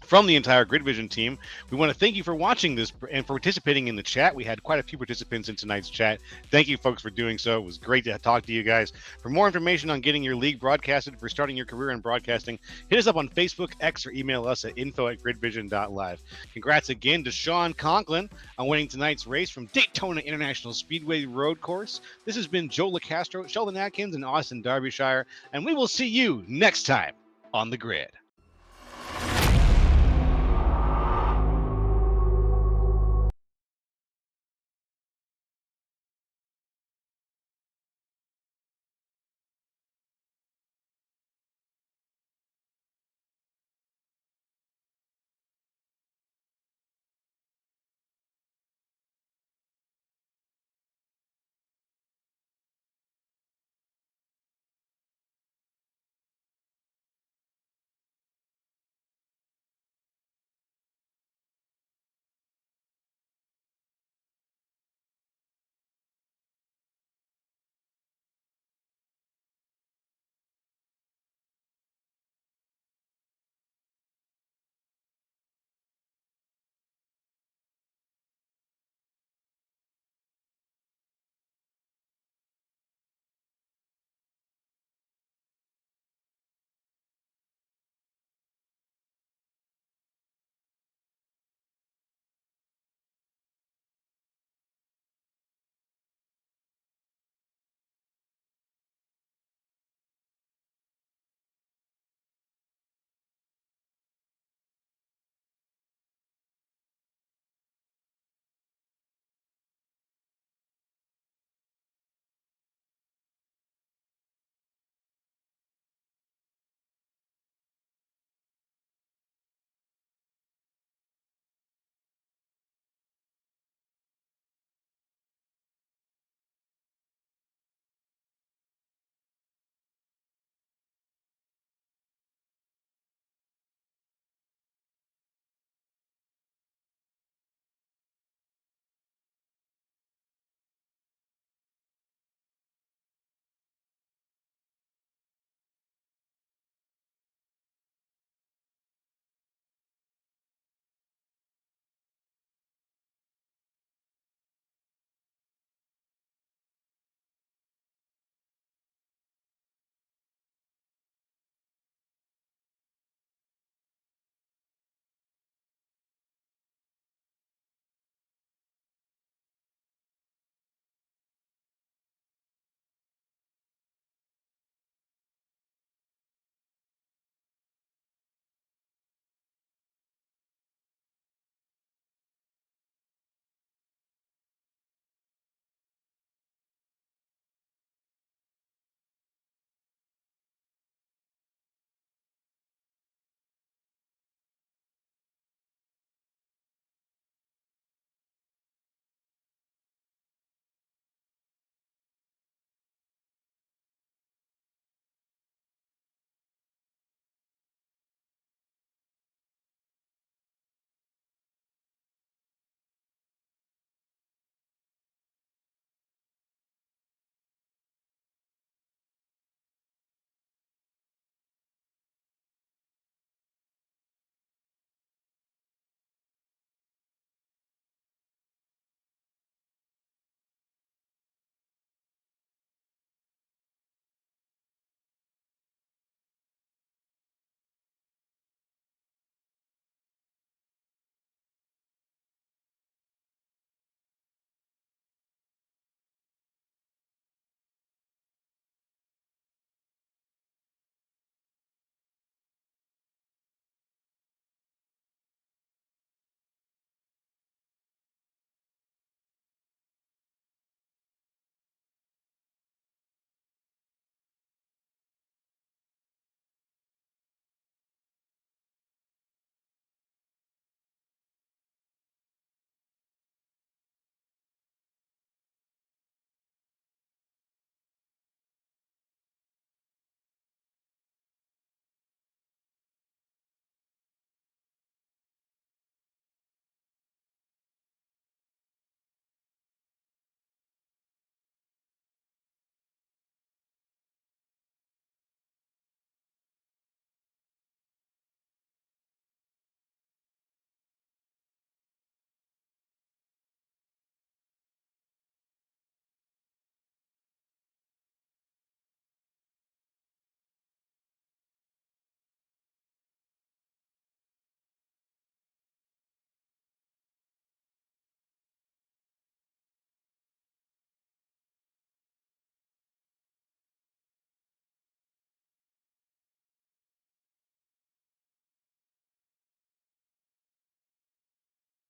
from the entire Grid Vision team, we want to thank you for watching this and for participating in the chat. We had quite a few participants in tonight's chat. Thank you, folks, for doing so. It was great to talk to you guys. For more information on getting your league broadcasted, for starting your career in broadcasting, hit us up on Facebook, X, or email us at info@gridvision.live. Congrats again to Sean Conklin on winning tonight's race from Daytona International Speedway Road Course. This has been Joe LaCastro, Sheldon Atkins, and Austin Derbyshire, and we will see you next time on the grid.